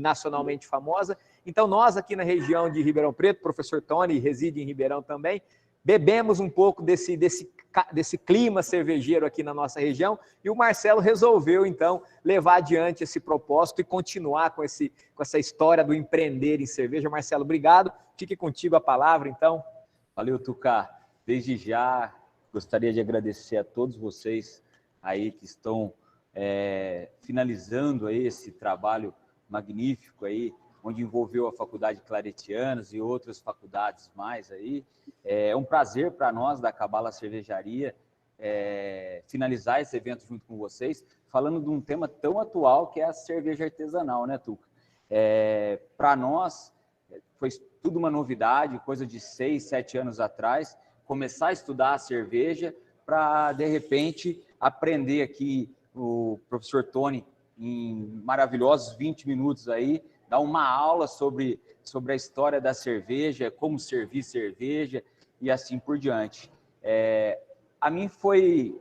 nacionalmente famosa. Então, nós aqui na região de Ribeirão Preto, o professor Tony reside em Ribeirão também, bebemos um pouco desse clima cervejeiro aqui na nossa região, e o Marcelo resolveu, então, levar adiante esse propósito e continuar com essa história do empreender em cerveja. Marcelo, obrigado. Fique contigo a palavra, então. Valeu, Tuca. Desde já, gostaria de agradecer a todos vocês aí que estão finalizando aí esse trabalho magnífico aí, onde envolveu a Faculdade Claretianos e outras faculdades mais aí. É um prazer para nós da Cabala Cervejaria finalizar esse evento junto com vocês, falando de um tema tão atual que é a cerveja artesanal, né, Tuca? Para nós, foi tudo uma novidade, coisa de 6, 7 anos atrás, começar a estudar a cerveja para, de repente, aprender aqui o professor Tony, em maravilhosos 20 minutos aí, dar uma aula sobre a história da cerveja, como servir cerveja e assim por diante. A mim foi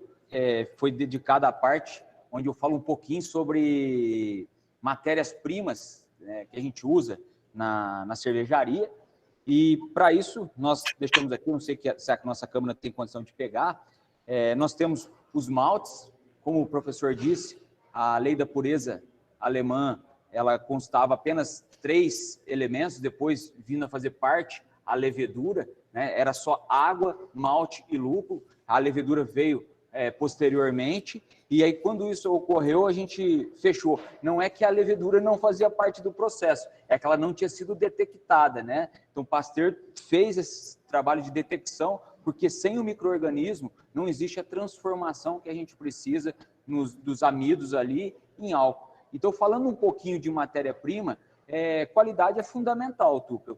dedicada a parte onde eu falo um pouquinho sobre matérias-primas, né, que a gente usa na cervejaria, e para isso nós deixamos aqui, não sei se a nossa câmera tem condição de pegar, nós temos os maltes, como o professor disse, a lei da pureza alemã, ela constava apenas 3 elementos, depois vindo a fazer parte a levedura, né? Era só água, malte e lúpulo, a levedura veio posteriormente, e aí quando isso ocorreu, a gente fechou. Não é que a levedura não fazia parte do processo, é que ela não tinha sido detectada, né? Então Pasteur fez esse trabalho de detecção, porque sem o micro-organismo não existe a transformação que a gente precisa dos amidos ali em álcool. Então, falando um pouquinho de matéria-prima, qualidade é fundamental, Tuca.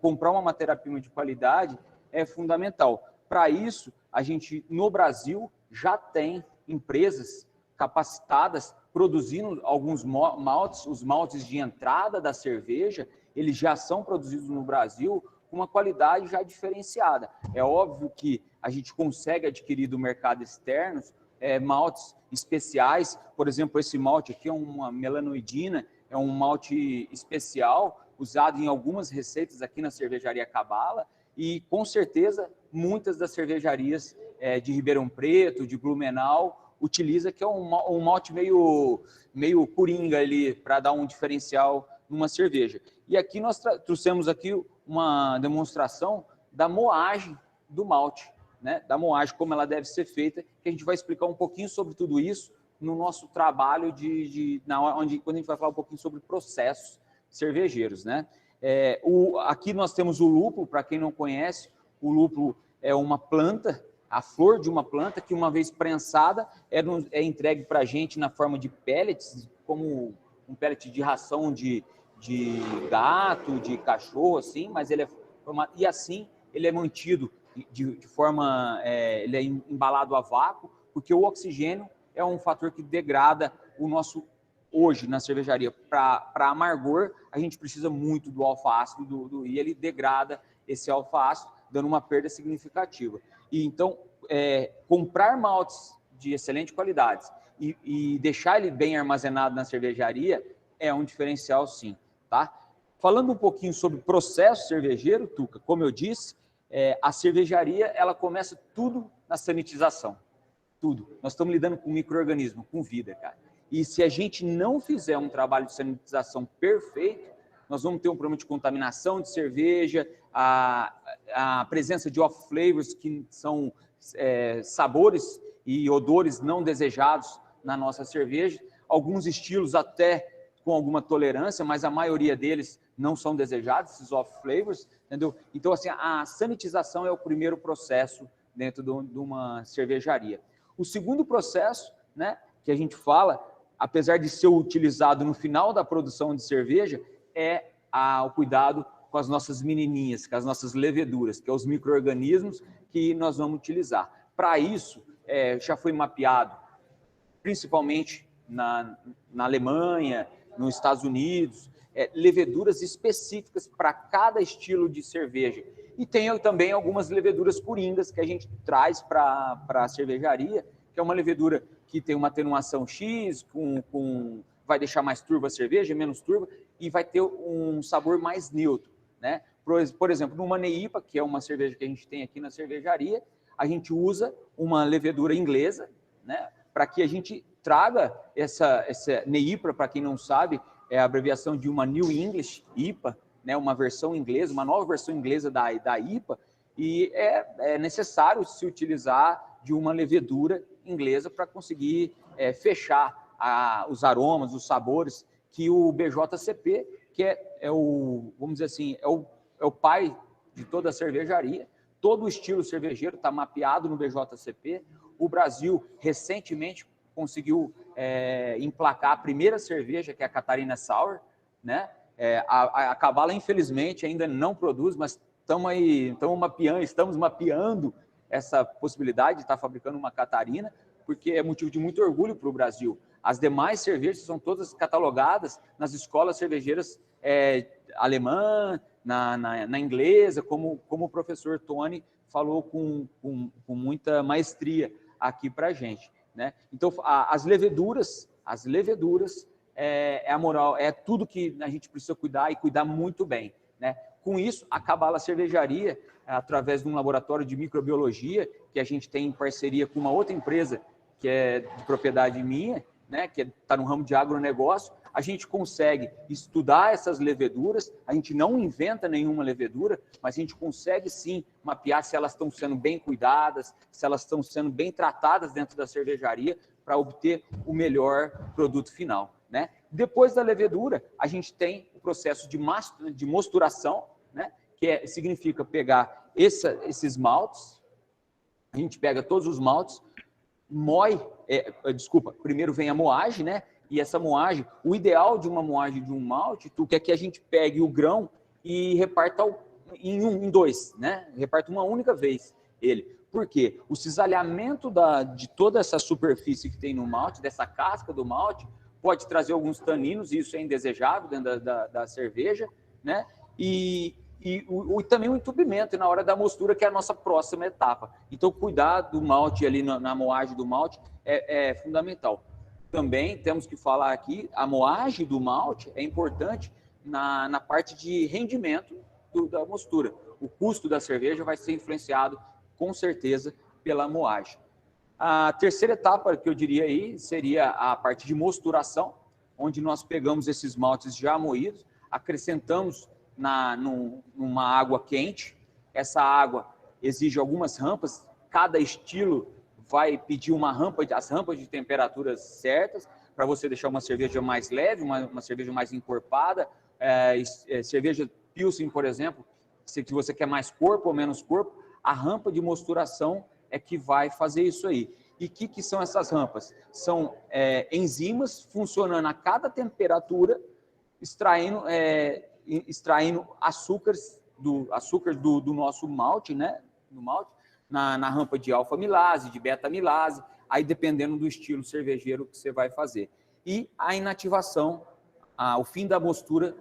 Comprar uma matéria-prima de qualidade é fundamental. Para isso, a gente, no Brasil, já tem empresas capacitadas produzindo alguns maltes, os maltes de entrada da cerveja, eles já são produzidos no Brasil com uma qualidade já diferenciada. É óbvio que a gente consegue adquirir do mercado externo maltes especiais, por exemplo, esse malte aqui é uma melanoidina, é um malte especial, usado em algumas receitas aqui na cervejaria Cabala, e com certeza muitas das cervejarias de Ribeirão Preto, de Blumenau, utiliza, que é um malte meio coringa ali, para dar um diferencial numa cerveja. E aqui nós trouxemos aqui uma demonstração da moagem do malte, né, da moagem, como ela deve ser feita, que a gente vai explicar um pouquinho sobre tudo isso no nosso trabalho quando a gente vai falar um pouquinho sobre processos cervejeiros, né? Aqui nós temos o lúpulo, para quem não conhece, o lúpulo é uma planta, a flor de uma planta que, uma vez prensada, é entregue para a gente na forma de pellets, como um pellet de ração de gato, de cachorro, assim, mas e assim ele é mantido de forma, ele é embalado a vácuo, porque o oxigênio é um fator que degrada o nosso, hoje na cervejaria, para amargor, a gente precisa muito do alfa-ácido, e ele degrada esse alfa-ácido, dando uma perda significativa. E então, comprar maltes de excelente qualidade e deixar ele bem armazenado na cervejaria é um diferencial, sim, tá? Falando um pouquinho sobre processo cervejeiro, Tuca, como eu disse, a cervejaria, ela começa tudo na sanitização, tudo. Nós estamos lidando com micro-organismo, com vida, cara. E se a gente não fizer um trabalho de sanitização perfeito, nós vamos ter um problema de contaminação de cerveja, a presença de off-flavors, que são sabores e odores não desejados na nossa cerveja, alguns estilos até com alguma tolerância, mas a maioria deles não são desejados, esses off-flavors, entendeu? Então, assim, a sanitização é o primeiro processo dentro de uma cervejaria. O segundo processo, né, que a gente fala, apesar de ser utilizado no final da produção de cerveja, é o cuidado com as nossas menininhas, com as nossas leveduras, que é os micro-organismos que nós vamos utilizar. Para isso, já foi mapeado, principalmente na Alemanha, nos Estados Unidos, leveduras específicas para cada estilo de cerveja. E tem também algumas leveduras coringas que a gente traz para a cervejaria, que é uma levedura que tem uma atenuação X, vai deixar mais turva a cerveja, menos turva, e vai ter um sabor mais neutro, né? Por exemplo, numa Neipa, que é uma cerveja que a gente tem aqui na cervejaria, a gente usa uma levedura inglesa, né? Para que a gente traga essa Neipa, para quem não sabe, é a abreviação de uma New English IPA, né? Uma versão inglesa, uma nova versão inglesa da IPA, e é necessário se utilizar de uma levedura inglesa para conseguir fechar os aromas, os sabores que o BJCP, que vamos dizer assim, é o pai de toda a cervejaria. Todo o estilo cervejeiro está mapeado no BJCP. O Brasil, recentemente, conseguiu emplacar a primeira cerveja, que é a Catarina Sour, né? A Cabala, infelizmente, ainda não produz, mas estamos mapeando essa possibilidade de estar fabricando uma Catarina, porque é motivo de muito orgulho para o Brasil. As demais cervejas são todas catalogadas nas escolas cervejeiras alemã, na inglesa, como o professor Tony falou com muita maestria aqui para a gente, né? Então, as leveduras a moral, é tudo que a gente precisa cuidar e cuidar muito bem, né? Com isso, a Cabala Cervejaria, através de um laboratório de microbiologia, que a gente tem em parceria com uma outra empresa, que é de propriedade minha, né, que está no ramo de agronegócio, a gente consegue estudar essas leveduras, a gente não inventa nenhuma levedura, mas a gente consegue sim mapear se elas estão sendo bem cuidadas, se elas estão sendo bem tratadas dentro da cervejaria, para obter o melhor produto final, né? Depois da levedura, a gente tem o processo de mosturação, né, que significa pegar esses maltes, a gente pega todos os maltes, primeiro vem a moagem, né? E essa moagem, o ideal de uma moagem de um malte, Tuca, é que a gente pegue o grão e reparta em dois, né? Reparta uma única vez ele. Por quê? O cisalhamento de toda essa superfície que tem no malte, dessa casca do malte, pode trazer alguns taninos, e isso é indesejável dentro da cerveja, né? E também o entupimento na hora da mostura, que é a nossa próxima etapa. Então, cuidar do malte ali na moagem do malte é fundamental. Também temos que falar aqui, a moagem do malte é importante na parte de rendimento da mostura. O custo da cerveja vai ser influenciado, com certeza, pela moagem. A terceira etapa que eu diria aí seria a parte de mosturação, onde nós pegamos esses maltes já moídos, acrescentamos numa água quente. Essa água exige algumas rampas, cada estilo vai pedir as rampas de temperaturas certas, para você deixar uma cerveja mais leve, uma cerveja mais encorpada. Cerveja Pilsen, por exemplo, se você quer mais corpo ou menos corpo, a rampa de mosturação é que vai fazer isso aí. E o que são essas rampas? São enzimas funcionando a cada temperatura, extraindo açúcar do nosso malte, né? No malte, na rampa de alfa-milase, de beta-milase, aí dependendo do estilo cervejeiro que você vai fazer. E a inativação, o fim da mostura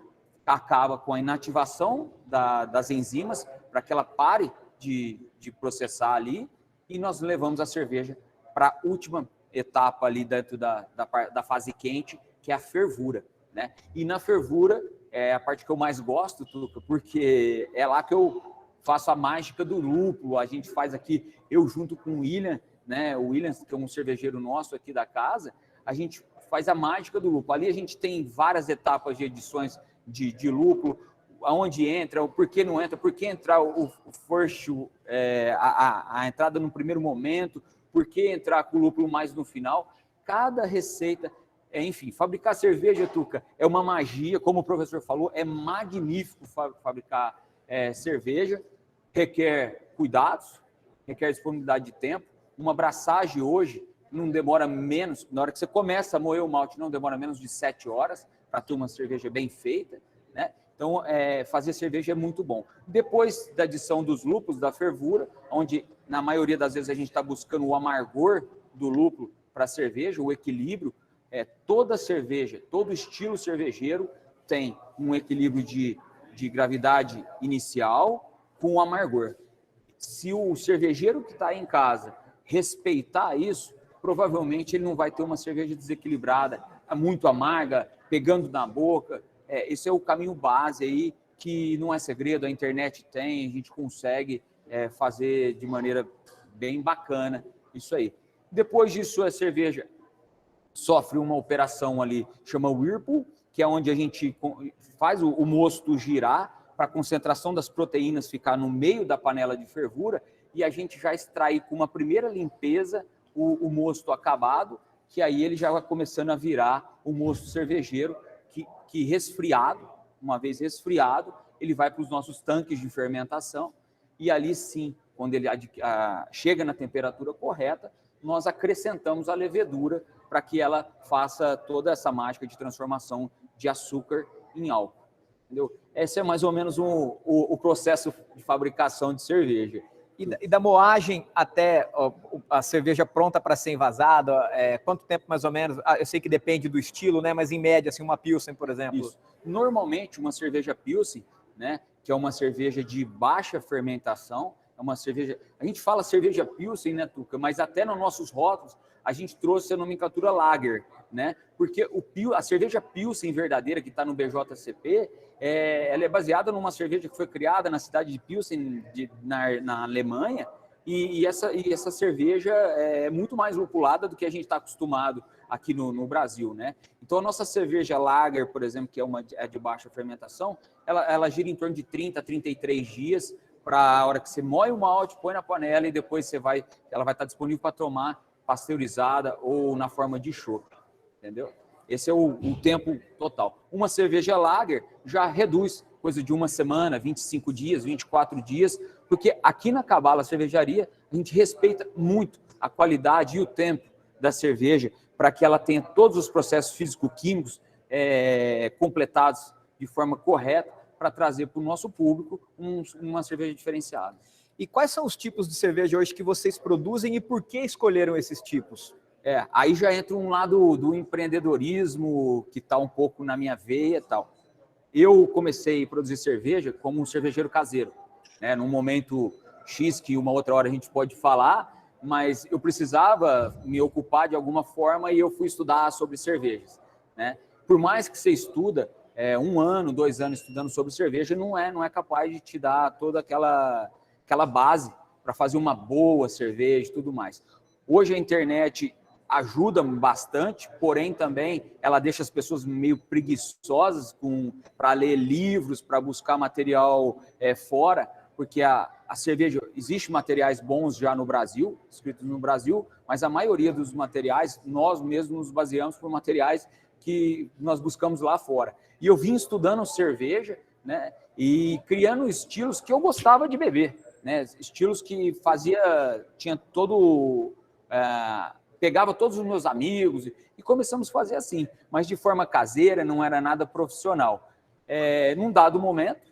acaba com a inativação das enzimas, para que ela pare de processar ali, e nós levamos a cerveja para a última etapa ali dentro da fase quente, que é a fervura, né? E na fervura é a parte que eu mais gosto, Tuca, porque é lá que eu faço a mágica do lúpulo. A gente faz aqui, eu junto com o William, né? O William, que é um cervejeiro nosso aqui da casa, a gente faz a mágica do lúpulo. Ali a gente tem várias etapas de edições de lúpulo, aonde entra, por que não entra, por que entrar o first, a entrada no primeiro momento, por que entrar com o lúpulo mais no final. Cada receita, enfim, fabricar cerveja, Tuca, é uma magia, como o professor falou, é magnífico fabricar cerveja, requer cuidados, requer disponibilidade de tempo. Uma braçagem hoje não demora menos, na hora que você começa a moer o malte, não demora menos de 7 horas para ter uma cerveja bem feita, né? Então, fazer cerveja é muito bom. Depois da adição dos lúpulos, da fervura, onde na maioria das vezes a gente está buscando o amargor do lúpulo para a cerveja, o equilíbrio, toda cerveja, todo estilo cervejeiro tem um equilíbrio de gravidade inicial com o amargor. Se o cervejeiro que está aí em casa respeitar isso, provavelmente ele não vai ter uma cerveja desequilibrada, muito amarga, pegando na boca, esse é o caminho base aí, que não é segredo, a internet tem, a gente consegue fazer de maneira bem bacana isso aí. Depois disso, a cerveja sofre uma operação ali, chama Whirlpool, que é onde a gente faz o mosto girar para a concentração das proteínas ficar no meio da panela de fervura e a gente já extrair com uma primeira limpeza o mosto acabado, que aí ele já vai começando a virar o mosto cervejeiro, que resfriado, uma vez resfriado, ele vai para os nossos tanques de fermentação e ali sim, quando ele chega na temperatura correta, nós acrescentamos a levedura para que ela faça toda essa mágica de transformação de açúcar em álcool. Entendeu? Esse é mais ou menos o processo de fabricação de cerveja. E da moagem até a cerveja pronta para ser envasada, quanto tempo mais ou menos? Eu sei que depende do estilo, né? Mas em média, assim, uma Pilsen, por exemplo. Isso. Normalmente, uma cerveja Pilsen, né, que é uma cerveja de baixa fermentação, é uma cerveja... A gente fala cerveja Pilsen, né, Tuca? Mas até nos nossos rótulos, a gente trouxe a nomenclatura Lager, né? Porque a cerveja Pilsen verdadeira, que está no BJCP, ela é baseada numa cerveja que foi criada na cidade de Pilsen, na Alemanha, e essa cerveja é muito mais lupulada do que a gente está acostumado aqui no Brasil, né? Então, a nossa cerveja Lager, por exemplo, que é de baixa fermentação, ela gira em torno de 30 a 33 dias para a hora que você moe o malte, põe na panela e depois ela vai estar disponível para tomar pasteurizada ou na forma de chopp, entendeu? Esse é o tempo total. Uma cerveja Lager já reduz coisa de uma semana, 25 dias, 24 dias, porque aqui na Cabala Cervejaria a gente respeita muito a qualidade e o tempo da cerveja para que ela tenha todos os processos físico-químicos completados de forma correta para trazer para o nosso público uma cerveja diferenciada. E quais são os tipos de cerveja hoje que vocês produzem e por que escolheram esses tipos? Aí já entra um lado do empreendedorismo que está um pouco na minha veia e tal. Eu comecei a produzir cerveja como um cervejeiro caseiro, né? Num momento X, que uma outra hora a gente pode falar, mas eu precisava me ocupar de alguma forma e eu fui estudar sobre cervejas, né? Por mais que você estuda 1 ano, 2 anos estudando sobre cerveja, não é capaz de te dar toda aquela base para fazer uma boa cerveja e tudo mais. Hoje a internet ajuda bastante, porém também ela deixa as pessoas meio preguiçosas para ler livros, para buscar material fora, porque a cerveja, existe materiais bons já no Brasil, escritos no Brasil, mas a maioria dos materiais, nós mesmos nos baseamos por materiais que nós buscamos lá fora. E eu vim estudando cerveja, né, e criando estilos que eu gostava de beber, né, estilos que tinha todo... pegava todos os meus amigos e começamos a fazer assim, mas de forma caseira, não era nada profissional. Num dado momento,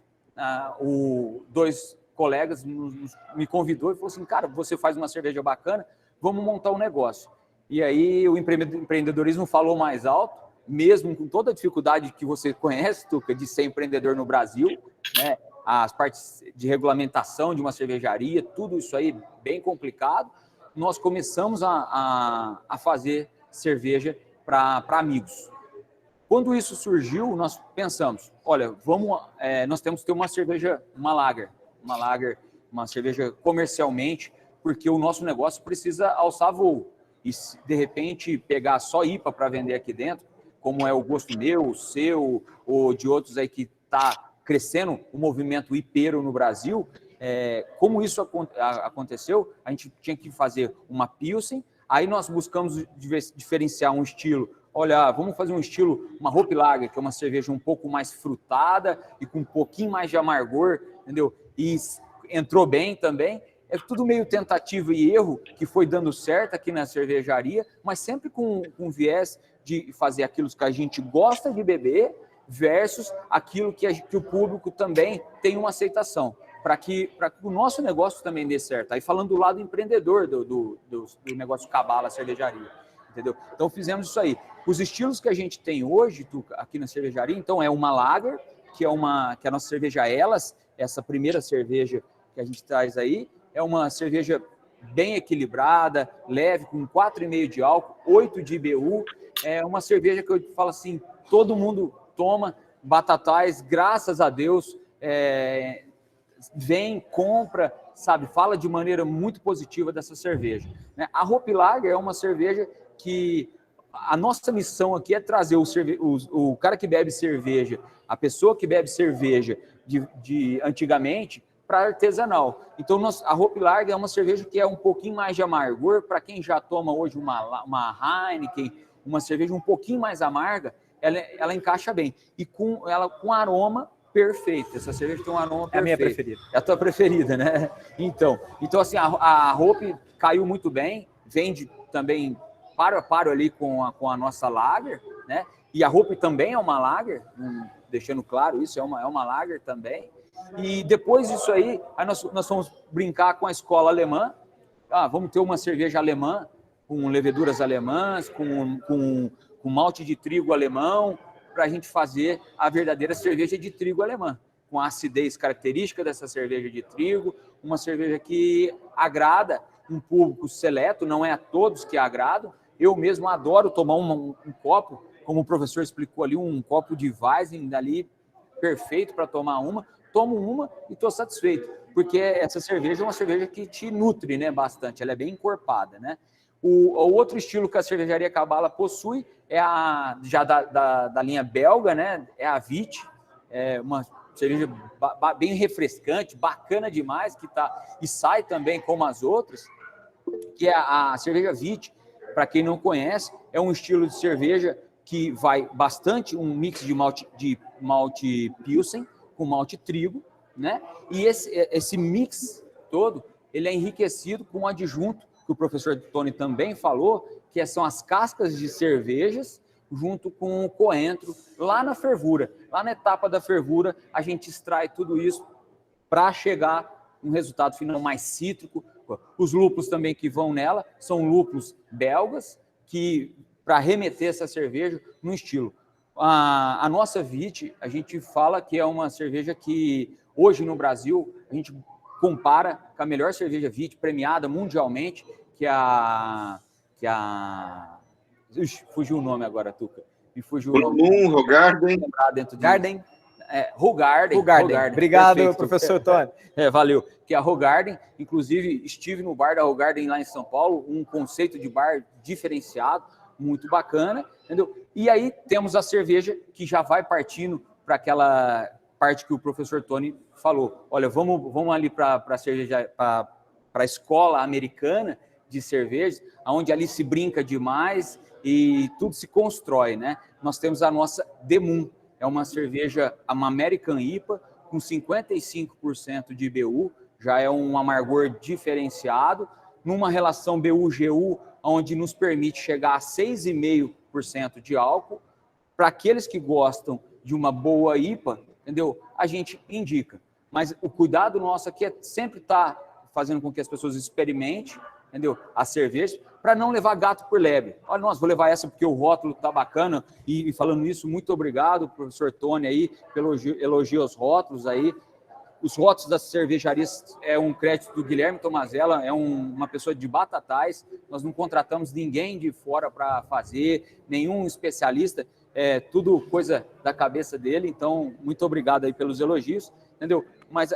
dois colegas me convidou e falou assim, cara, você faz uma cerveja bacana, vamos montar um negócio. E aí o empreendedorismo falou mais alto, mesmo com toda a dificuldade que você conhece, Tuca, de ser empreendedor no Brasil, né? As partes de regulamentação de uma cervejaria, tudo isso aí bem complicado. Nós começamos a fazer cerveja para amigos. Quando isso surgiu, nós pensamos, olha, nós temos que ter uma cerveja, uma lager, uma cerveja comercialmente, porque o nosso negócio precisa alçar voo. E se, de repente, pegar só IPA para vender aqui dentro, como é o gosto meu, o seu, ou de outros aí que está crescendo o movimento ipeiro no Brasil, como isso aconteceu, a gente tinha que fazer uma Pilsen, aí nós buscamos diferenciar um estilo. Olha, vamos fazer um estilo, uma Hoppy Lager, que é uma cerveja um pouco mais frutada e com um pouquinho mais de amargor, entendeu? E entrou bem também. É tudo meio tentativa e erro que foi dando certo aqui na cervejaria, mas sempre com viés de fazer aquilo que a gente gosta de beber versus aquilo que o público também tem uma aceitação, para que o nosso negócio também dê certo. Aí falando do lado empreendedor do negócio Cabala Cervejaria, entendeu? Então fizemos isso aí. Os estilos que a gente tem hoje aqui na cervejaria, então é uma Lager, que é a nossa cerveja Elas, essa primeira cerveja que a gente traz aí, é uma cerveja bem equilibrada, leve, com 4,5 de álcool, 8 de IBU, é uma cerveja que eu falo assim, todo mundo toma, Batatais, graças a Deus, vem, compra, sabe, fala de maneira muito positiva dessa cerveja, né? A Hope Lager é uma cerveja que a nossa missão aqui é trazer o cara que bebe cerveja, a pessoa que bebe cerveja de antigamente para artesanal. Então, a Hope Lager é uma cerveja que é um pouquinho mais de amargor. Para quem já toma hoje uma Heineken, uma cerveja um pouquinho mais amarga, ela encaixa bem. E com aroma perfeito. Essa cerveja tem um aroma perfeito. É a minha preferida. É a tua preferida, né? Então assim, a Hope caiu muito bem, vende também paro a paro ali com a nossa Lager, né? E a Hope também é uma Lager, deixando claro isso, é uma Lager também. E depois disso aí nós vamos brincar com a escola alemã. Vamos ter uma cerveja alemã, com leveduras alemãs, com malte de trigo alemão, para a gente fazer a verdadeira cerveja de trigo alemã, com a acidez característica dessa cerveja de trigo, uma cerveja que agrada um público seleto, não é a todos que agradam. Eu mesmo adoro tomar um copo, como o professor explicou ali, um copo de Weizen dali, perfeito para tomar uma. Tomo uma e estou satisfeito, porque essa cerveja é uma cerveja que te nutre, né, bastante, ela é bem encorpada, né? O outro estilo que a cervejaria Cabala possui é já da linha belga, né? É a Vit, é uma cerveja bem refrescante, bacana demais, e sai também como as outras, que é a cerveja Vit. Para quem não conhece, é um estilo de cerveja que vai bastante um mix de malte Pilsen com malte trigo, né? E esse mix todo, ele é enriquecido com um adjunto que o professor Tony também falou, que são as cascas de cervejas junto com o coentro lá na fervura. Lá na etapa da fervura, a gente extrai tudo isso para chegar um resultado final mais cítrico. Os lúpulos também que vão nela são lúpulos belgas, que para remeter essa cerveja no estilo. A nossa Vit, a gente fala que é uma cerveja que hoje no Brasil a gente compara com a melhor cerveja Vit premiada mundialmente, que a fugiu o nome agora, Tuca. Me fugiu o nome. Hoegaarden. Garden. Hoegaarden. Obrigado, perfeito, professor Tony. Valeu. Que é a Hoegaarden, inclusive estive no bar da Hoegaarden lá em São Paulo, um conceito de bar diferenciado, muito bacana, entendeu? E aí temos a cerveja que já vai partindo para aquela parte que o professor Tony falou. Olha, vamos ali para a cerveja, para a escola americana de cervejas, onde ali se brinca demais e tudo se constrói, né? Nós temos a nossa The Moon, é uma cerveja, uma American IPA, com 55% de IBU, já é um amargor diferenciado, numa relação BU-GU, onde nos permite chegar a 6,5% de álcool. Para aqueles que gostam de uma boa IPA, entendeu? A gente indica. Mas o cuidado nosso aqui é sempre estar fazendo com que as pessoas experimentem, entendeu? A cerveja, para não levar gato por lebre. Olha, nós vou levar essa porque o rótulo tá bacana. E falando isso, muito obrigado, professor Tony, aí, pelo elogio aos rótulos aí. Os rótulos das cervejarias é um crédito do Guilherme Tomazella, é uma pessoa de Batatais. Nós não contratamos ninguém de fora para fazer, nenhum especialista, é tudo coisa da cabeça dele. Então, muito obrigado aí pelos elogios, entendeu? Mas,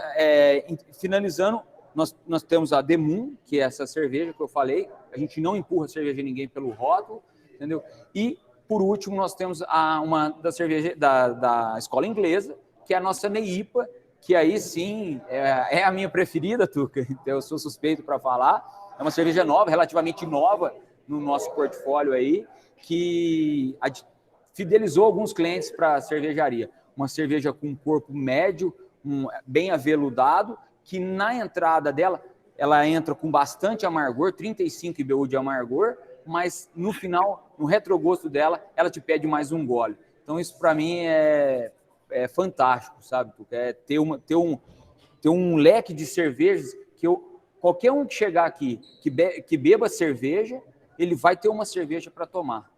finalizando, nós temos a The Moon, que é essa cerveja que eu falei. A gente não empurra a cerveja de ninguém pelo rótulo, entendeu? E, por último, nós temos uma da cerveja da escola inglesa, que é a nossa Neipa, que aí sim é a minha preferida, Tuca. Então, eu sou suspeito para falar. É uma cerveja nova, relativamente nova no nosso portfólio aí, que fidelizou alguns clientes para a cervejaria. Uma cerveja com corpo médio, bem aveludado, que na entrada dela, ela entra com bastante amargor, 35 IBU de amargor, mas no final, no retrogosto dela, ela te pede mais um gole. Então, isso para mim é fantástico, sabe? É ter um leque de cervejas que qualquer um que chegar aqui, que beba cerveja, ele vai ter uma cerveja para tomar.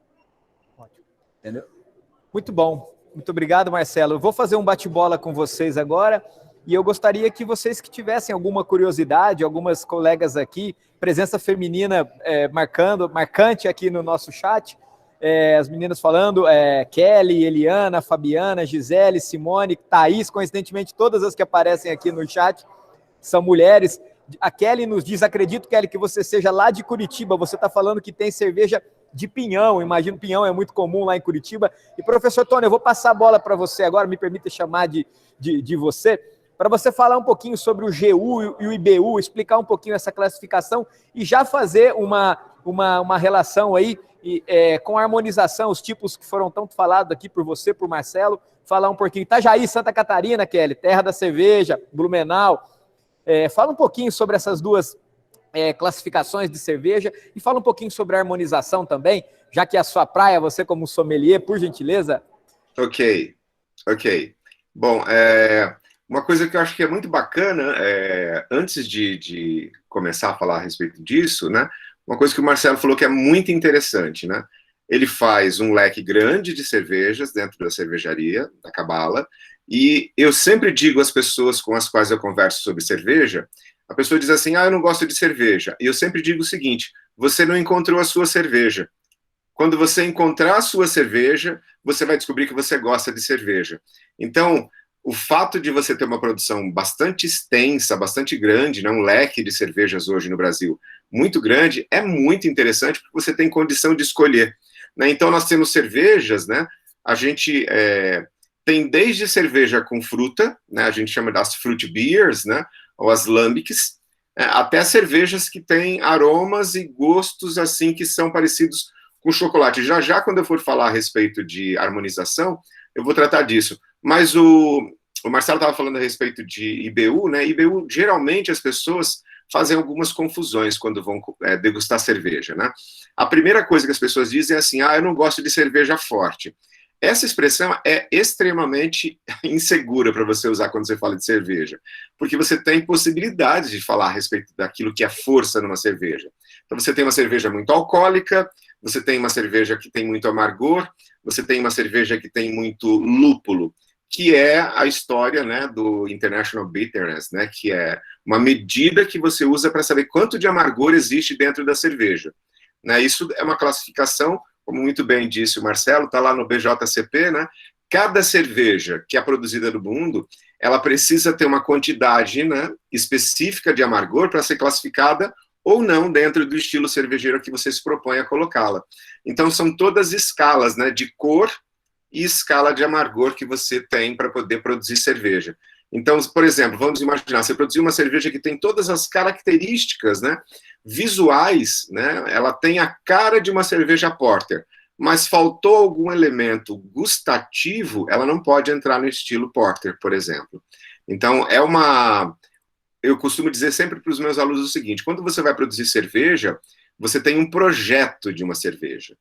Ótimo. Entendeu? Muito bom. Muito obrigado, Marcelo. Eu vou fazer um bate-bola com vocês agora e eu gostaria que vocês que tivessem alguma curiosidade, algumas colegas aqui, presença feminina marcante aqui no nosso chat, as meninas falando, Kelly, Eliana, Fabiana, Gisele, Simone, Thaís, coincidentemente todas as que aparecem aqui no chat são mulheres. A Kelly nos diz, acredito, Kelly, que você seja lá de Curitiba, você está falando que tem cerveja de pinhão, imagino pinhão é muito comum lá em Curitiba. E professor Tony, eu vou passar a bola para você agora, me permita chamar de você, para você falar um pouquinho sobre o GU e o IBU, explicar um pouquinho essa classificação e já fazer uma relação aí com a harmonização, os tipos que foram tanto falados aqui por você, por Marcelo, falar um pouquinho. Itajaí, Santa Catarina, Kelly, terra da cerveja, Blumenau. Fala um pouquinho sobre essas duas classificações de cerveja e fala um pouquinho sobre a harmonização também, já que é a sua praia, você como sommelier, por gentileza. Ok. Bom, uma coisa que eu acho que é muito bacana, antes de começar a falar a respeito disso, né, uma coisa que o Marcelo falou que é muito interessante, né? Ele faz um leque grande de cervejas dentro da cervejaria, da Cabala, e eu sempre digo às pessoas com as quais eu converso sobre cerveja, a pessoa diz assim, eu não gosto de cerveja. E eu sempre digo o seguinte, você não encontrou a sua cerveja. Quando você encontrar a sua cerveja, você vai descobrir que você gosta de cerveja. Então, o fato de você ter uma produção bastante extensa, bastante grande, né, um leque de cervejas hoje no Brasil muito grande, é muito interessante porque você tem condição de escolher. Né? Então, nós temos cervejas, né? A gente tem desde cerveja com fruta, né? A gente chama das fruit beers, né? Ou as lambics, até cervejas que têm aromas e gostos assim que são parecidos com chocolate. Já quando eu for falar a respeito de harmonização, eu vou tratar disso. Mas o Marcelo estava falando a respeito de IBU, né? IBU, geralmente as pessoas fazem algumas confusões quando vão degustar cerveja, né? A primeira coisa que as pessoas dizem é assim, eu não gosto de cerveja forte. Essa expressão é extremamente insegura para você usar quando você fala de cerveja, porque você tem possibilidades de falar a respeito daquilo que é força numa cerveja. Então você tem uma cerveja muito alcoólica, você tem uma cerveja que tem muito amargor, você tem uma cerveja que tem muito lúpulo, que é a história, né, do International Bitterness, né, que é uma medida que você usa para saber quanto de amargor existe dentro da cerveja. Né, isso é uma classificação, como muito bem disse o Marcelo, está lá no BJCP, né, cada cerveja que é produzida no mundo, ela precisa ter uma quantidade, né, específica de amargor para ser classificada ou não dentro do estilo cervejeiro que você se propõe a colocá-la. Então, são todas escalas, né, de cor e escala de amargor que você tem para poder produzir cerveja. Então, por exemplo, vamos imaginar, você produziu uma cerveja que tem todas as características, né, visuais, né, ela tem a cara de uma cerveja porter, mas faltou algum elemento gustativo, ela não pode entrar no estilo porter, por exemplo. Então, eu costumo dizer sempre para os meus alunos o seguinte, quando você vai produzir cerveja, você tem um projeto de uma cerveja.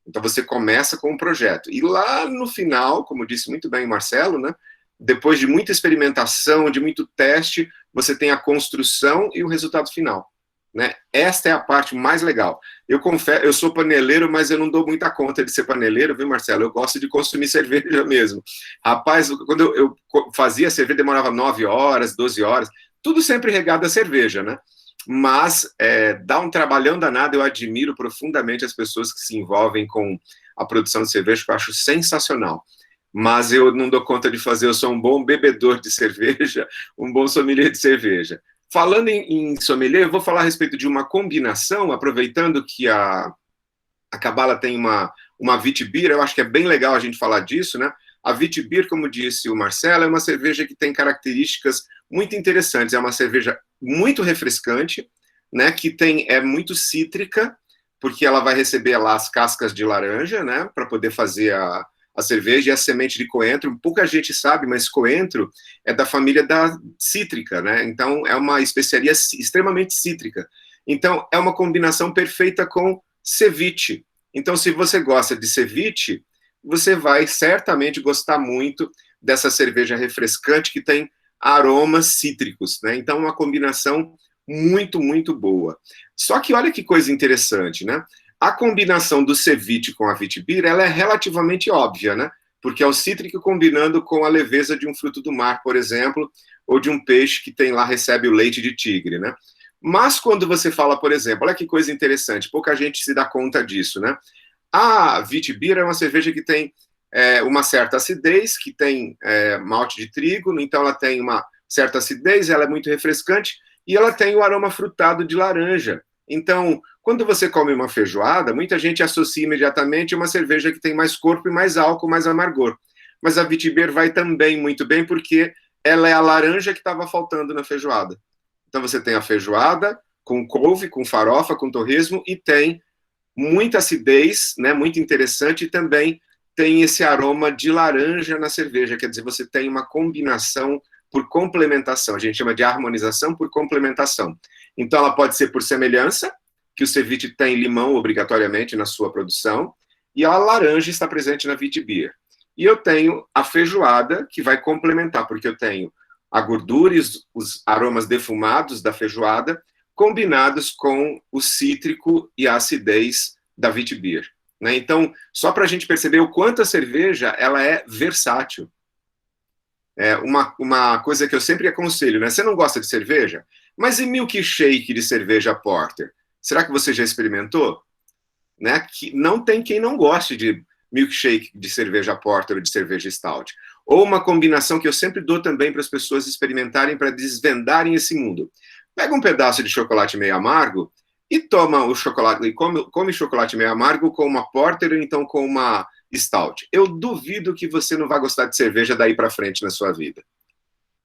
Então, você começa com um projeto. E lá no final, como disse muito bem o Marcelo, né, depois de muita experimentação, de muito teste, você tem a construção e o resultado final. Né? Esta é a parte mais legal. Eu confesso, eu sou paneleiro, mas eu não dou muita conta de ser paneleiro, viu, Marcelo? Eu gosto de consumir cerveja mesmo. Rapaz, quando eu fazia cerveja, demorava 9 horas, 12 horas, tudo sempre regado a cerveja, né? Mas dá um trabalhão danado, eu admiro profundamente as pessoas que se envolvem com a produção de cerveja, que eu acho sensacional. Mas eu não dou conta de fazer, eu sou um bom bebedor de cerveja, um bom sommelier de cerveja. Falando em sommelier, eu vou falar a respeito de uma combinação, aproveitando que a Cabala tem uma Witbier, eu acho que é bem legal a gente falar disso, né? A Witbier, como disse o Marcelo, é uma cerveja que tem características muito interessantes. É uma cerveja muito refrescante, né? Que é muito cítrica, porque ela vai receber lá as cascas de laranja, né? Para poder fazer a cerveja e a semente de coentro. Pouca gente sabe, mas coentro é da família da cítrica, né? Então, é uma especiaria extremamente cítrica. Então, é uma combinação perfeita com ceviche. Então, se você gosta de ceviche, você vai certamente gostar muito dessa cerveja refrescante que tem aromas cítricos, né? Então, uma combinação muito, muito boa. Só que olha que coisa interessante, né? A combinação do ceviche com a Witbier, ela é relativamente óbvia, né? Porque é o cítrico combinando com a leveza de um fruto do mar, por exemplo, ou de um peixe que tem lá, recebe o leite de tigre, né? Mas quando você fala, por exemplo, olha que coisa interessante, pouca gente se dá conta disso, né? A Witbier é uma cerveja que tem uma certa acidez, que tem malte de trigo, então ela tem uma certa acidez, ela é muito refrescante, e ela tem o aroma frutado de laranja. Então, quando você come uma feijoada, muita gente associa imediatamente uma cerveja que tem mais corpo e mais álcool, mais amargor. Mas a Witbier vai também muito bem, porque ela é a laranja que estava faltando na feijoada. Então você tem a feijoada com couve, com farofa, com torresmo, e tem muita acidez, né, muito interessante, e também tem esse aroma de laranja na cerveja, quer dizer, você tem uma combinação por complementação, a gente chama de harmonização por complementação. Então ela pode ser por semelhança, que o ceviche tem limão obrigatoriamente na sua produção, e a laranja está presente na Witbier. E eu tenho a feijoada, que vai complementar, porque eu tenho a gordura e os aromas defumados da feijoada, combinados com o cítrico e a acidez da Witbier. Né? Então, só para a gente perceber o quanto a cerveja ela é versátil. É uma coisa que eu sempre aconselho, né? Você não gosta de cerveja? Mas e milkshake de cerveja porter? Será que você já experimentou? Né? Que não tem quem não goste de milkshake de cerveja porter ou de cerveja stout. Ou uma combinação que eu sempre dou também para as pessoas experimentarem, para desvendarem esse mundo. Pega um pedaço de chocolate meio amargo e toma o chocolate, e come chocolate meio amargo com uma porter ou então com uma stout. Eu duvido que você não vai gostar de cerveja daí para frente na sua vida.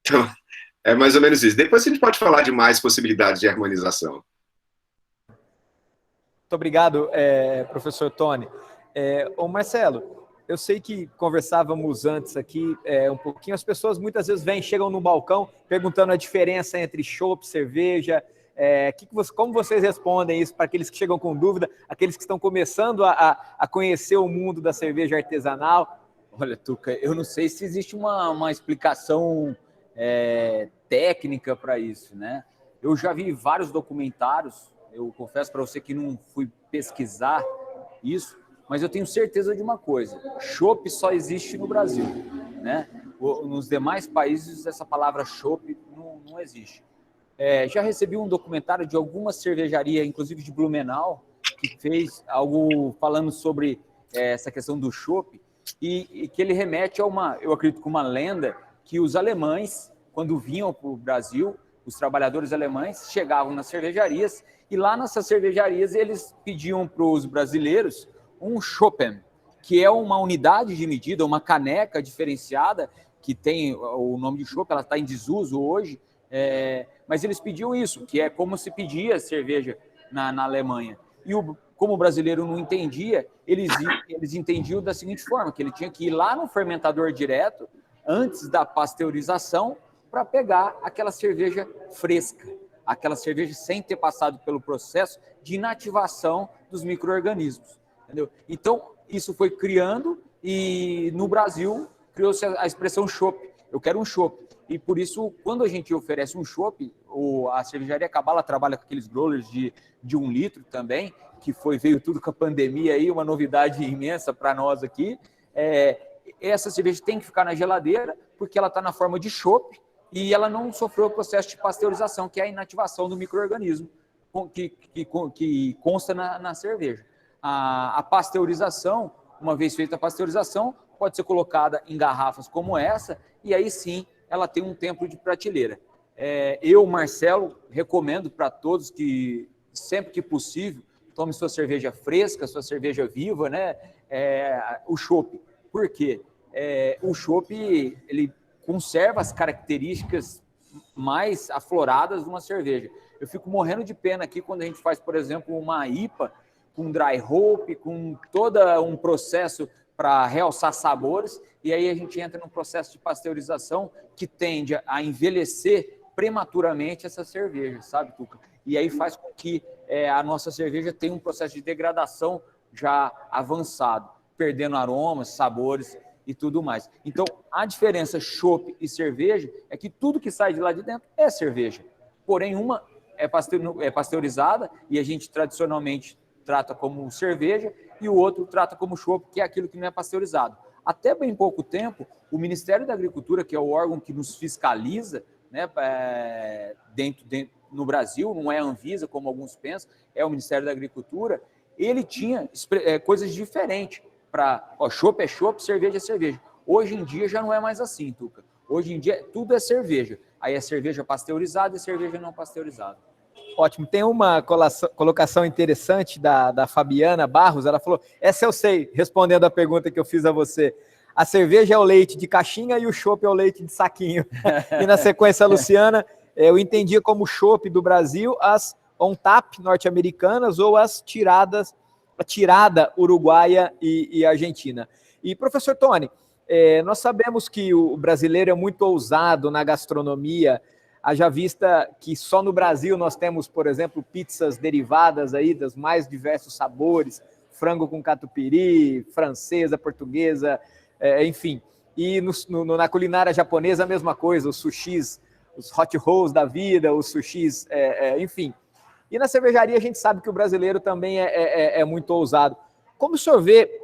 Então, é mais ou menos isso. Depois a gente pode falar de mais possibilidades de harmonização. Muito obrigado, professor Tony. Ô Marcelo, eu sei que conversávamos antes aqui um pouquinho, as pessoas muitas vezes chegam no balcão perguntando a diferença entre chopp, cerveja. Como vocês respondem isso para aqueles que chegam com dúvida, aqueles que estão começando a conhecer o mundo da cerveja artesanal? Olha, Tuca, eu não sei se existe uma explicação técnica para isso, né? Eu já vi vários documentários, eu confesso para você que não fui pesquisar isso, mas eu tenho certeza de uma coisa: chopp só existe no Brasil, né? Nos demais países essa palavra chopp não existe. Já recebi um documentário de alguma cervejaria, inclusive de Blumenau, que fez algo falando sobre essa questão do chopp, e que ele remete a eu acredito que uma lenda, que os alemães, quando vinham para o Brasil, os trabalhadores alemães chegavam nas cervejarias, e lá nessas cervejarias eles pediam para os brasileiros um Schoppen, que é uma unidade de medida, uma caneca diferenciada, que tem o nome de chopp, ela está em desuso hoje, mas eles pediam isso, que é como se pedia cerveja na Alemanha. E como o brasileiro não entendia, eles entendiam da seguinte forma, que ele tinha que ir lá no fermentador direto, antes da pasteurização, para pegar aquela cerveja fresca, aquela cerveja sem ter passado pelo processo de inativação dos micro-organismos. Entendeu? Então, isso foi criando, e no Brasil criou-se a expressão chopp. Eu quero um chopp. E por isso, quando a gente oferece um chopp, a cervejaria Cabala trabalha com aqueles growlers de 1 litro também, que veio tudo com a pandemia aí, uma novidade imensa para nós aqui. Essa cerveja tem que ficar na geladeira, porque ela está na forma de chopp e ela não sofreu o processo de pasteurização, que é a inativação do micro-organismo que consta na cerveja. A pasteurização, uma vez feita a pasteurização, pode ser colocada em garrafas como essa, e aí sim ela tem um tempo de prateleira. Eu, Marcelo, recomendo para todos que, sempre que possível, tome sua cerveja fresca, sua cerveja viva, né? O chopp. Por quê? O chopp, ele conserva as características mais afloradas de uma cerveja. Eu fico morrendo de pena aqui quando a gente faz, por exemplo, uma IPA com dry hop, com todo um processo para realçar sabores, e aí a gente entra num processo de pasteurização que tende a envelhecer prematuramente essa cerveja, sabe, Tuca? E aí faz com que a nossa cerveja tenha um processo de degradação já avançado, perdendo aromas, sabores e tudo mais. Então, a diferença chopp e cerveja é que tudo que sai de lá de dentro é cerveja. Porém, uma é pasteurizada e a gente tradicionalmente trata como cerveja, e o outro trata como chopp, que é aquilo que não é pasteurizado. Até bem pouco tempo, o Ministério da Agricultura, que é o órgão que nos fiscaliza, né, no Brasil, não é a Anvisa, como alguns pensam, é o Ministério da Agricultura, ele tinha coisas diferentes para chopp é chopp, cerveja é cerveja. Hoje em dia já não é mais assim, Tuca. Hoje em dia tudo é cerveja. Aí é cerveja pasteurizada e cerveja não pasteurizada. Ótimo. Tem uma colocação interessante da Fabiana Barros. Ela falou, essa eu sei, respondendo a pergunta que eu fiz a você. A cerveja é o leite de caixinha e o chopp é o leite de saquinho. E na sequência, a Luciana, eu entendia como chopp do Brasil as on-tap norte-americanas ou a tirada uruguaia e argentina. E, professor Tony, nós sabemos que o brasileiro é muito ousado na gastronomia, haja vista que só no Brasil nós temos, por exemplo, pizzas derivadas aí dos mais diversos sabores, frango com catupiry, francesa, portuguesa, enfim. E na culinária japonesa a mesma coisa, os sushis, os hot rolls da vida, os sushis, enfim. E na cervejaria a gente sabe que o brasileiro também é muito ousado. Como o senhor vê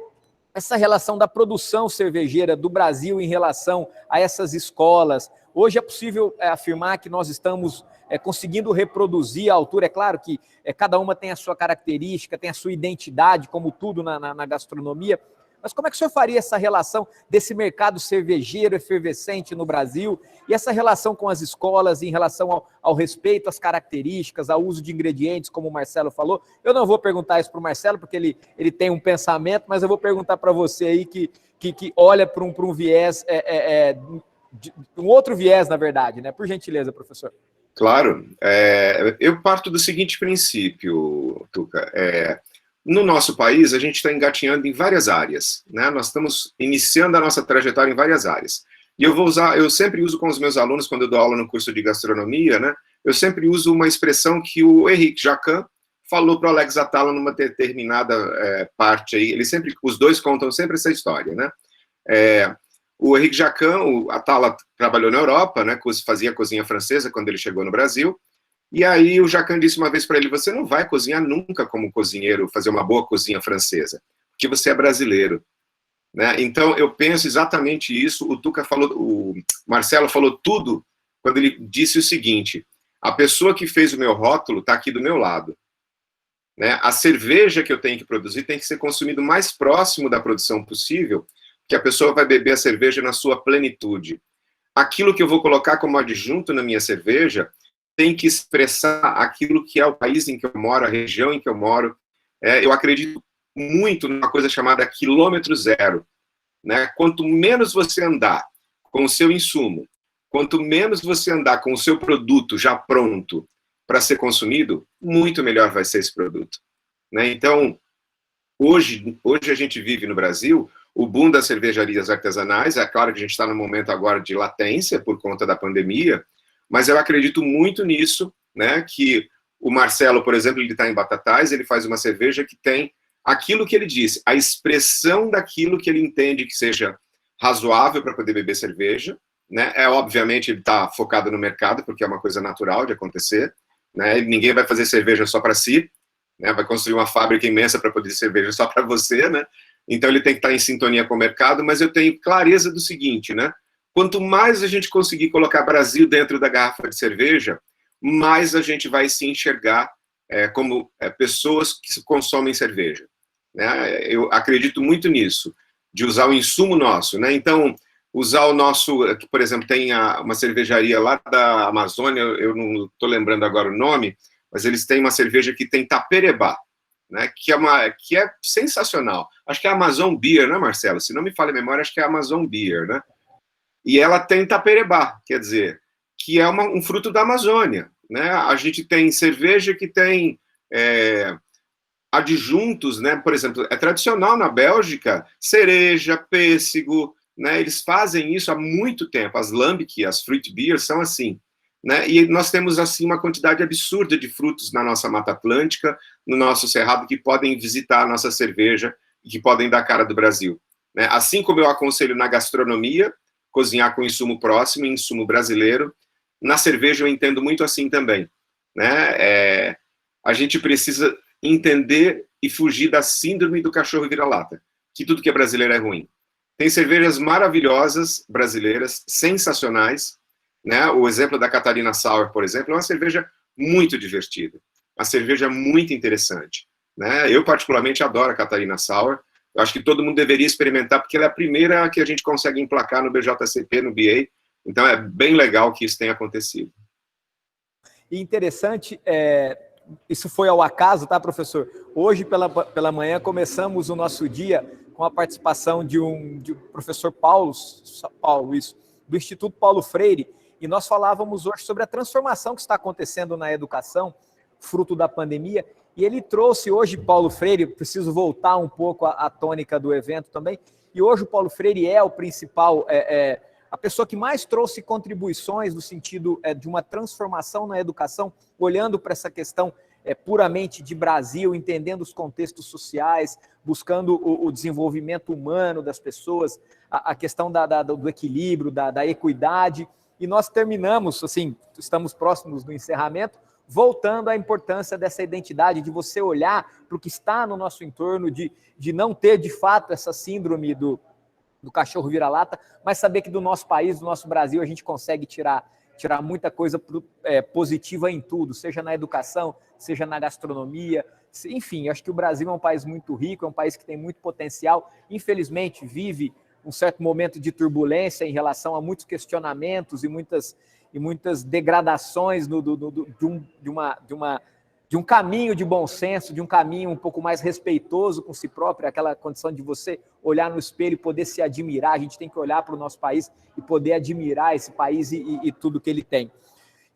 essa relação da produção cervejeira do Brasil em relação a essas escolas? Hoje é possível afirmar que nós estamos conseguindo reproduzir a altura. É claro que cada uma tem a sua característica, tem a sua identidade, como tudo na gastronomia. Mas como é que o senhor faria essa relação desse mercado cervejeiro efervescente no Brasil e essa relação com as escolas em relação ao respeito às características, ao uso de ingredientes, como o Marcelo falou? Eu não vou perguntar isso para o Marcelo, porque ele tem um pensamento, mas eu vou perguntar para você aí que olha para um viés, um outro viés, na verdade, né? Por gentileza, professor. Claro. Eu parto do seguinte princípio, Tuca. No nosso país, a gente está engatinhando em várias áreas, né? Nós estamos iniciando a nossa trajetória em várias áreas. E eu sempre uso com os meus alunos, quando eu dou aula no curso de gastronomia, né? Eu sempre uso uma expressão que o Henrique Jacan falou para o Alex Atala numa determinada parte aí. Os dois contam sempre essa história, né? O Henrique Jacan, o Atala trabalhou na Europa, né? Fazia cozinha francesa quando ele chegou no Brasil. E aí o Jacan disse uma vez para ele, você não vai cozinhar nunca como cozinheiro, fazer uma boa cozinha francesa, porque você é brasileiro, né? Então eu penso exatamente isso. O Marcelo falou tudo quando ele disse o seguinte, a pessoa que fez o meu rótulo está aqui do meu lado, né? A cerveja que eu tenho que produzir tem que ser consumida o mais próximo da produção possível, que a pessoa vai beber a cerveja na sua plenitude. Aquilo que eu vou colocar como adjunto na minha cerveja tem que expressar aquilo que é o país em que eu moro, a região em que eu moro. Eu acredito muito numa coisa chamada quilômetro zero, né? Quanto menos você andar com o seu insumo, quanto menos você andar com o seu produto já pronto para ser consumido, muito melhor vai ser esse produto, né? Então, hoje a gente vive no Brasil o boom das cervejarias artesanais. É claro que a gente está num momento agora de latência por conta da pandemia, mas eu acredito muito nisso, né, que o Marcelo, por exemplo, ele está em Batatais, ele faz uma cerveja que tem aquilo que ele disse, a expressão daquilo que ele entende que seja razoável para poder beber cerveja, né? Obviamente ele está focado no mercado, porque é uma coisa natural de acontecer, né? Ninguém vai fazer cerveja só para si, né? Vai construir uma fábrica imensa para poder cerveja só para você, né? Então ele tem que estar em sintonia com o mercado, mas eu tenho clareza do seguinte, né? Quanto mais a gente conseguir colocar Brasil dentro da garrafa de cerveja, mais a gente vai se enxergar como pessoas que consomem cerveja, né? Eu acredito muito nisso, de usar o insumo nosso, né? Então, usar o nosso, por exemplo, tem uma cervejaria lá da Amazônia, eu não estou lembrando agora o nome, mas eles têm uma cerveja que tem taperebá, né? Que é sensacional. Acho que é a Amazon Beer, né, Marcelo? Se não me falha a memória, acho que é a Amazon Beer, né? E ela tem taperebá, quer dizer, que é um fruto da Amazônia, né? A gente tem cerveja que tem adjuntos, né? Por exemplo, é tradicional na Bélgica cereja, pêssego, né? Eles fazem isso há muito tempo. As lambic, as fruit beers são assim, né? E nós temos assim uma quantidade absurda de frutos na nossa Mata Atlântica, no nosso Cerrado, que podem visitar a nossa cerveja e que podem dar cara do Brasil, né? Assim como eu aconselho na gastronomia, cozinhar com insumo próximo, insumo brasileiro, na cerveja eu entendo muito assim também, né? A gente precisa entender e fugir da síndrome do cachorro vira-lata, que tudo que é brasileiro é ruim. Tem cervejas maravilhosas brasileiras, sensacionais, né? O exemplo da Catarina Sour, por exemplo, é uma cerveja muito divertida, uma cerveja muito interessante, né? Eu, particularmente, adoro a Catarina Sauer. Eu acho que todo mundo deveria experimentar, porque ela é a primeira que a gente consegue emplacar no BJCP, no BA. Então, é bem legal que isso tenha acontecido. E interessante, isso foi ao acaso, tá, professor? Hoje, pela manhã, começamos o nosso dia com a participação de um professor Paulo, isso, do Instituto Paulo Freire, e nós falávamos hoje sobre a transformação que está acontecendo na educação, fruto da pandemia, e ele trouxe hoje, Paulo Freire, preciso voltar um pouco à tônica do evento também, e hoje o Paulo Freire é o principal, a pessoa que mais trouxe contribuições no sentido de uma transformação na educação, olhando para essa questão puramente de Brasil, entendendo os contextos sociais, buscando o desenvolvimento humano das pessoas, a questão do equilíbrio, da equidade, e nós terminamos, assim, estamos próximos do encerramento, voltando à importância dessa identidade, de você olhar para o que está no nosso entorno, de não ter, de fato, essa síndrome do cachorro vira-lata, mas saber que do nosso país, do nosso Brasil, a gente consegue tirar muita coisa positiva em tudo, seja na educação, seja na gastronomia, enfim, acho que o Brasil é um país muito rico, é um país que tem muito potencial, infelizmente vive um certo momento de turbulência em relação a muitos questionamentos e muitas degradações de um caminho de bom senso, de um caminho um pouco mais respeitoso com si próprio, aquela condição de você olhar no espelho e poder se admirar. A gente tem que olhar para o nosso país e poder admirar esse país e tudo que ele tem.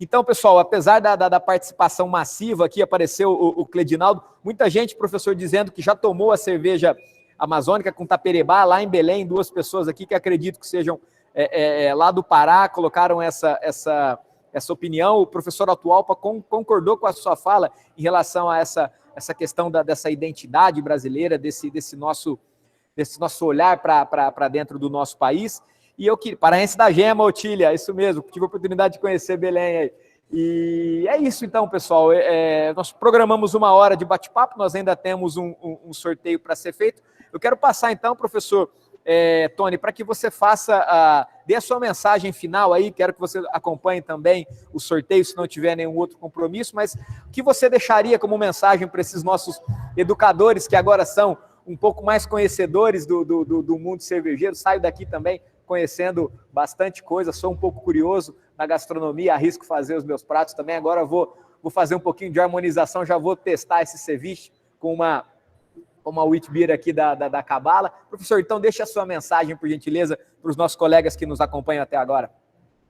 Então, pessoal, apesar da participação massiva aqui, apareceu o Cledinaldo, muita gente, professor, dizendo que já tomou a cerveja amazônica com taperebá, lá em Belém, 2 pessoas aqui que acredito que sejam lá do Pará, colocaram essa opinião. O professor Atualpa concordou com a sua fala em relação a essa questão dessa identidade brasileira, desse nosso olhar para dentro do nosso país. E paraense da Gema, Otília, isso mesmo, tive a oportunidade de conhecer Belém aí. E é isso então, pessoal. Nós programamos 1 hora de bate-papo, nós ainda temos um sorteio para ser feito. Eu quero passar então, professor Tony, para que você dê a sua mensagem final aí, quero que você acompanhe também o sorteio, se não tiver nenhum outro compromisso, mas o que você deixaria como mensagem para esses nossos educadores que agora são um pouco mais conhecedores do mundo cervejeiro? Saio daqui também conhecendo bastante coisa, sou um pouco curioso na gastronomia, arrisco fazer os meus pratos também, agora vou fazer um pouquinho de harmonização, já vou testar esse ceviche com uma wheat beer aqui da Cabala. Professor, então deixa a sua mensagem, por gentileza, para os nossos colegas que nos acompanham até agora.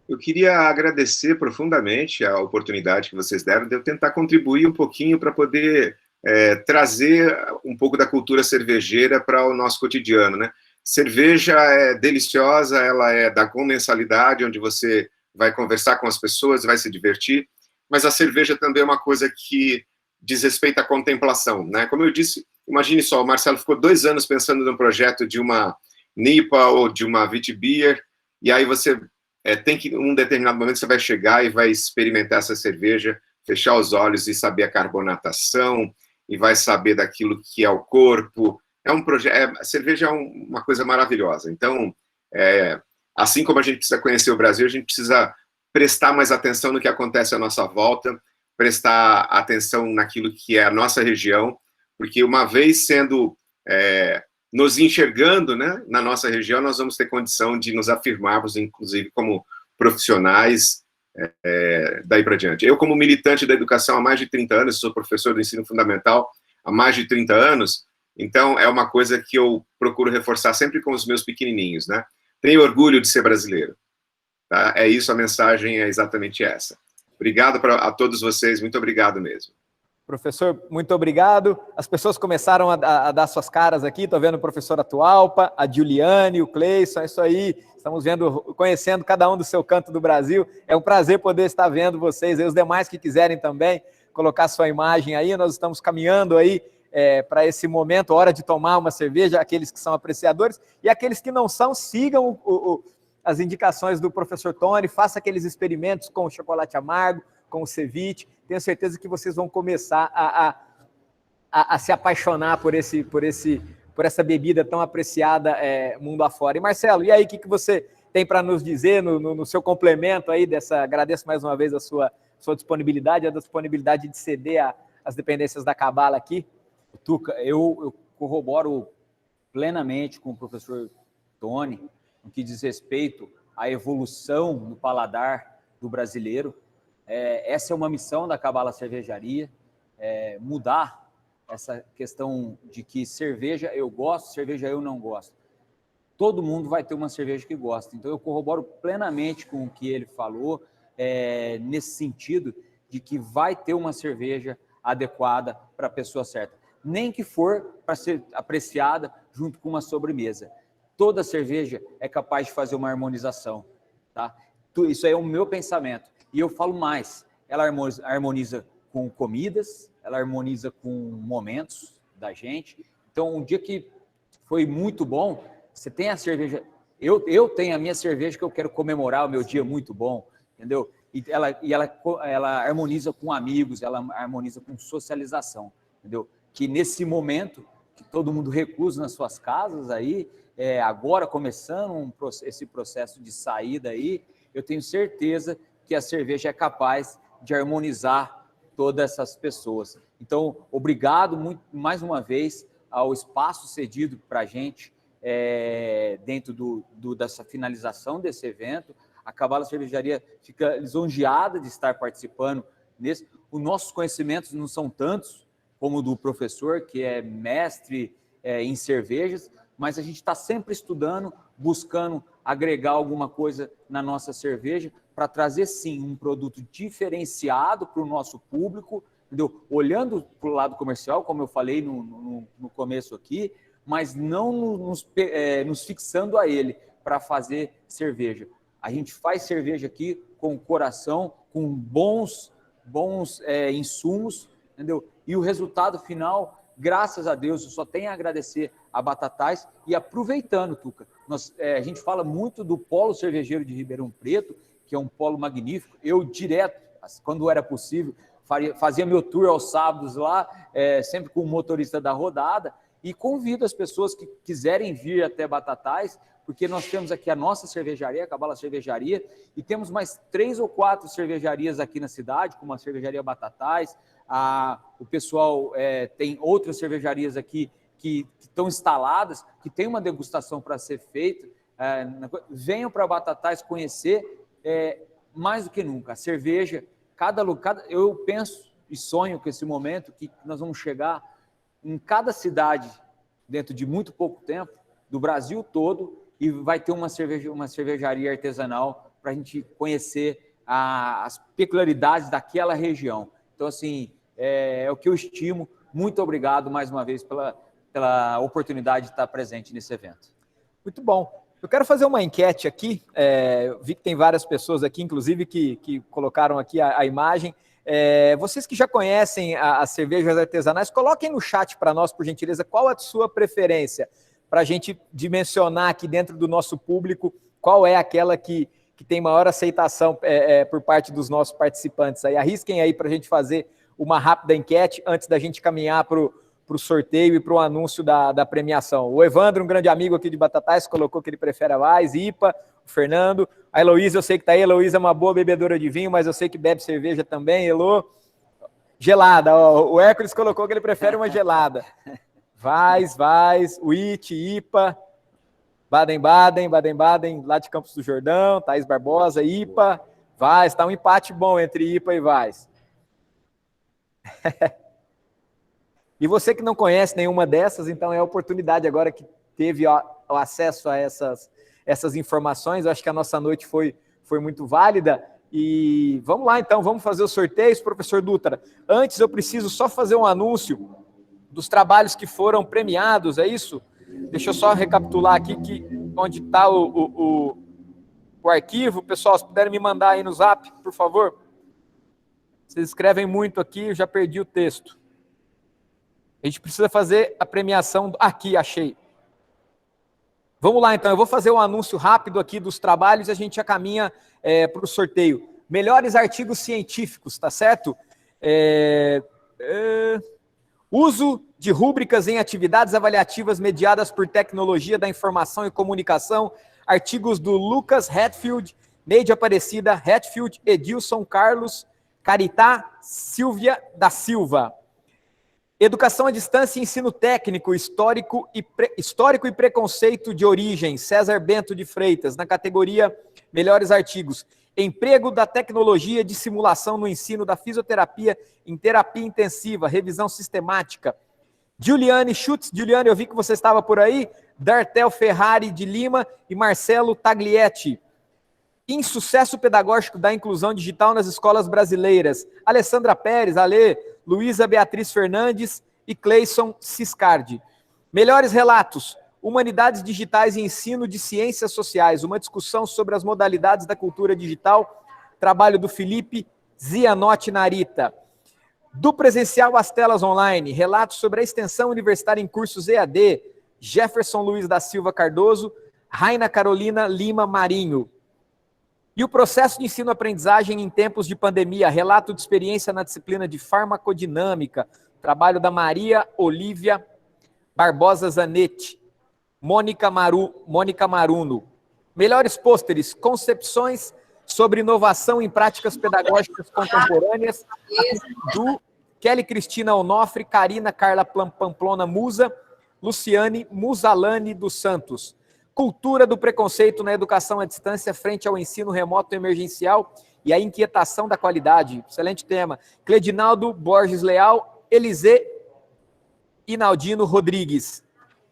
Eu queria agradecer profundamente a oportunidade que vocês deram de eu tentar contribuir um pouquinho para poder trazer um pouco da cultura cervejeira para o nosso cotidiano, né? Cerveja é deliciosa, ela é da comensalidade, onde você vai conversar com as pessoas, vai se divertir, mas a cerveja também é uma coisa que diz respeito à contemplação, né? Como eu disse, imagine só, o Marcelo ficou 2 anos pensando num projeto de uma NIPA ou de uma Witbier, e aí você tem que, em um determinado momento, você vai chegar e vai experimentar essa cerveja, fechar os olhos e saber a carbonatação, e vai saber daquilo que é o corpo. A cerveja é uma coisa maravilhosa. Então, assim como a gente precisa conhecer o Brasil, a gente precisa prestar mais atenção no que acontece à nossa volta, prestar atenção naquilo que é a nossa região, porque uma vez nos enxergando, né, na nossa região, nós vamos ter condição de nos afirmarmos, inclusive, como profissionais daí para diante. Eu, como militante da educação há mais de 30 anos, sou professor do ensino fundamental há mais de 30 anos, então é uma coisa que eu procuro reforçar sempre com os meus pequenininhos, né? Tenho orgulho de ser brasileiro. Tá? É isso, a mensagem é exatamente essa. Obrigado a todos vocês, muito obrigado mesmo. Professor, muito obrigado. As pessoas começaram a dar suas caras aqui, estou vendo o professor Atualpa, a Juliane, o Cleison, é isso aí. Estamos conhecendo cada um do seu canto do Brasil. É um prazer poder estar vendo vocês e os demais que quiserem também colocar sua imagem aí. Nós estamos caminhando aí para esse momento, hora de tomar uma cerveja, aqueles que são apreciadores, e aqueles que não são, sigam as indicações do professor Tony, faça aqueles experimentos com o chocolate amargo, com o ceviche. Tenho certeza que vocês vão começar a se apaixonar por essa bebida tão apreciada mundo afora. E Marcelo, e aí, o que você tem para nos dizer no seu complemento aí agradeço mais uma vez a sua disponibilidade, a disponibilidade de ceder às dependências da Cabala aqui. Tuca, eu corroboro plenamente com o professor Tony no que diz respeito à evolução do paladar do brasileiro. Essa é uma missão da Cabala Cervejaria, mudar essa questão de que cerveja eu gosto, cerveja eu não gosto. Todo mundo vai ter uma cerveja que gosta. Então, eu corroboro plenamente com o que ele falou, nesse sentido de que vai ter uma cerveja adequada para a pessoa certa. Nem que for para ser apreciada junto com uma sobremesa. Toda cerveja é capaz de fazer uma harmonização. Tá? Isso aí é o meu pensamento. E eu falo mais, ela harmoniza com comidas, ela harmoniza com momentos da gente. Então, um dia que foi muito bom, você tem a cerveja... Eu tenho a minha cerveja que eu quero comemorar o meu dia muito bom, entendeu? E ela harmoniza com amigos, ela harmoniza com socialização, entendeu? Que nesse momento, que todo mundo reclusa nas suas casas aí, agora começando esse processo de saída aí, eu tenho certeza que a cerveja é capaz de harmonizar todas essas pessoas. Então, obrigado mais uma vez ao espaço cedido para a gente dentro dessa finalização desse evento. A Cabala Cervejaria fica lisonjeada de estar participando nesse. Os nossos conhecimentos não são tantos como o do professor, que é mestre em cervejas, mas a gente está sempre estudando, buscando agregar alguma coisa na nossa cerveja para trazer, sim, um produto diferenciado para o nosso público, entendeu? Olhando para o lado comercial, como eu falei no começo aqui, mas não nos fixando a ele para fazer cerveja. A gente faz cerveja aqui com coração, com bons insumos, entendeu? E o resultado final, graças a Deus, eu só tenho a agradecer a Batatais. E aproveitando, Tuca, a gente fala muito do polo cervejeiro de Ribeirão Preto, que é um polo magnífico. Eu direto, quando era possível, fazia meu tour aos sábados lá, sempre com o motorista da rodada, e convido as pessoas que quiserem vir até Batatais, porque nós temos aqui a nossa cervejaria, a Cabala Cervejaria, e temos mais 3 ou 4 cervejarias aqui na cidade, como a Cervejaria Batatais. O pessoal tem outras cervejarias aqui que estão instaladas, que tem uma degustação para ser feita. Venham para Batatais conhecer, mais do que nunca. A cerveja, eu penso e sonho com esse momento que nós vamos chegar em cada cidade, dentro de muito pouco tempo, do Brasil todo, e vai ter uma cervejaria artesanal para a gente conhecer as peculiaridades daquela região. Então, assim, é o que eu estimo. Muito obrigado, mais uma vez, pela oportunidade de estar presente nesse evento. Muito bom. Eu quero fazer uma enquete aqui. Vi que tem várias pessoas aqui, inclusive, que colocaram aqui a imagem. Vocês que já conhecem as cervejas artesanais, coloquem no chat para nós, por gentileza, qual a sua preferência, para a gente dimensionar aqui dentro do nosso público qual é aquela que tem maior aceitação por parte dos nossos participantes. Aí, arrisquem aí para a gente fazer uma rápida enquete antes da gente caminhar para o sorteio e para o anúncio da premiação. O Evandro, um grande amigo aqui de Batatais, colocou que ele prefere a Weiss, IPA. O Fernando, a Heloísa, eu sei que está aí. A Heloísa é uma boa bebedora de vinho, mas eu sei que bebe cerveja também. Elo, gelada. O Hércules colocou que ele prefere uma gelada. Weiss, Witch, IPA, Baden-Baden, lá de Campos do Jordão, Thaís Barbosa, IPA, Weiss. Está um empate bom entre IPA e Weiss. E você que não conhece nenhuma dessas, então é a oportunidade agora que teve o acesso a essas informações. Eu acho que a nossa noite foi muito válida. E vamos lá, então, vamos fazer os sorteios, professor Dutra. Antes, eu preciso só fazer um anúncio dos trabalhos que foram premiados, é isso? Deixa eu só recapitular aqui onde está o arquivo. Pessoal, se puderem me mandar aí no zap, por favor. Vocês escrevem muito aqui, eu já perdi o texto. A gente precisa fazer a premiação... Aqui, achei. Vamos lá, então. Eu vou fazer um anúncio rápido aqui dos trabalhos e a gente já caminha para o sorteio. Melhores artigos científicos, tá certo? Uso de rúbricas em atividades avaliativas mediadas por tecnologia da informação e comunicação. Artigos do Lucas Hatfield, Neide Aparecida, Hatfield, Edilson Carlos, Caritá Silvia da Silva. Educação à distância e ensino técnico, histórico e preconceito de origem, César Bento de Freitas, na categoria Melhores Artigos. Emprego da tecnologia de simulação no ensino da fisioterapia em terapia intensiva, revisão sistemática. Juliane Schutz, Juliane, eu vi que você estava por aí. Dartel Ferrari de Lima e Marcelo Taglietti. Insucesso pedagógico da inclusão digital nas escolas brasileiras. Alessandra Pérez, Ale, Luísa Beatriz Fernandes e Cleison Ciscardi. Melhores relatos. Humanidades digitais e ensino de ciências sociais. Uma discussão sobre as modalidades da cultura digital. Trabalho do Felipe Zianotti Narita. Do presencial às telas online. Relatos sobre a extensão universitária em cursos EAD. Jefferson Luiz da Silva Cardoso. Raina Carolina Lima Marinho. E o processo de ensino-aprendizagem em tempos de pandemia, relato de experiência na disciplina de farmacodinâmica, trabalho da Maria Olívia Barbosa Zanetti, Mônica Maruno. Melhores pôsteres, concepções sobre inovação em práticas pedagógicas contemporâneas, do Kelly Cristina Onofre, Karina Carla Pamplona Musa, Luciane Musalani dos Santos. Cultura do preconceito na educação à distância frente ao ensino remoto emergencial e a inquietação da qualidade. Excelente tema. Cledinaldo Borges Leal, Elisê Inaldino Rodrigues.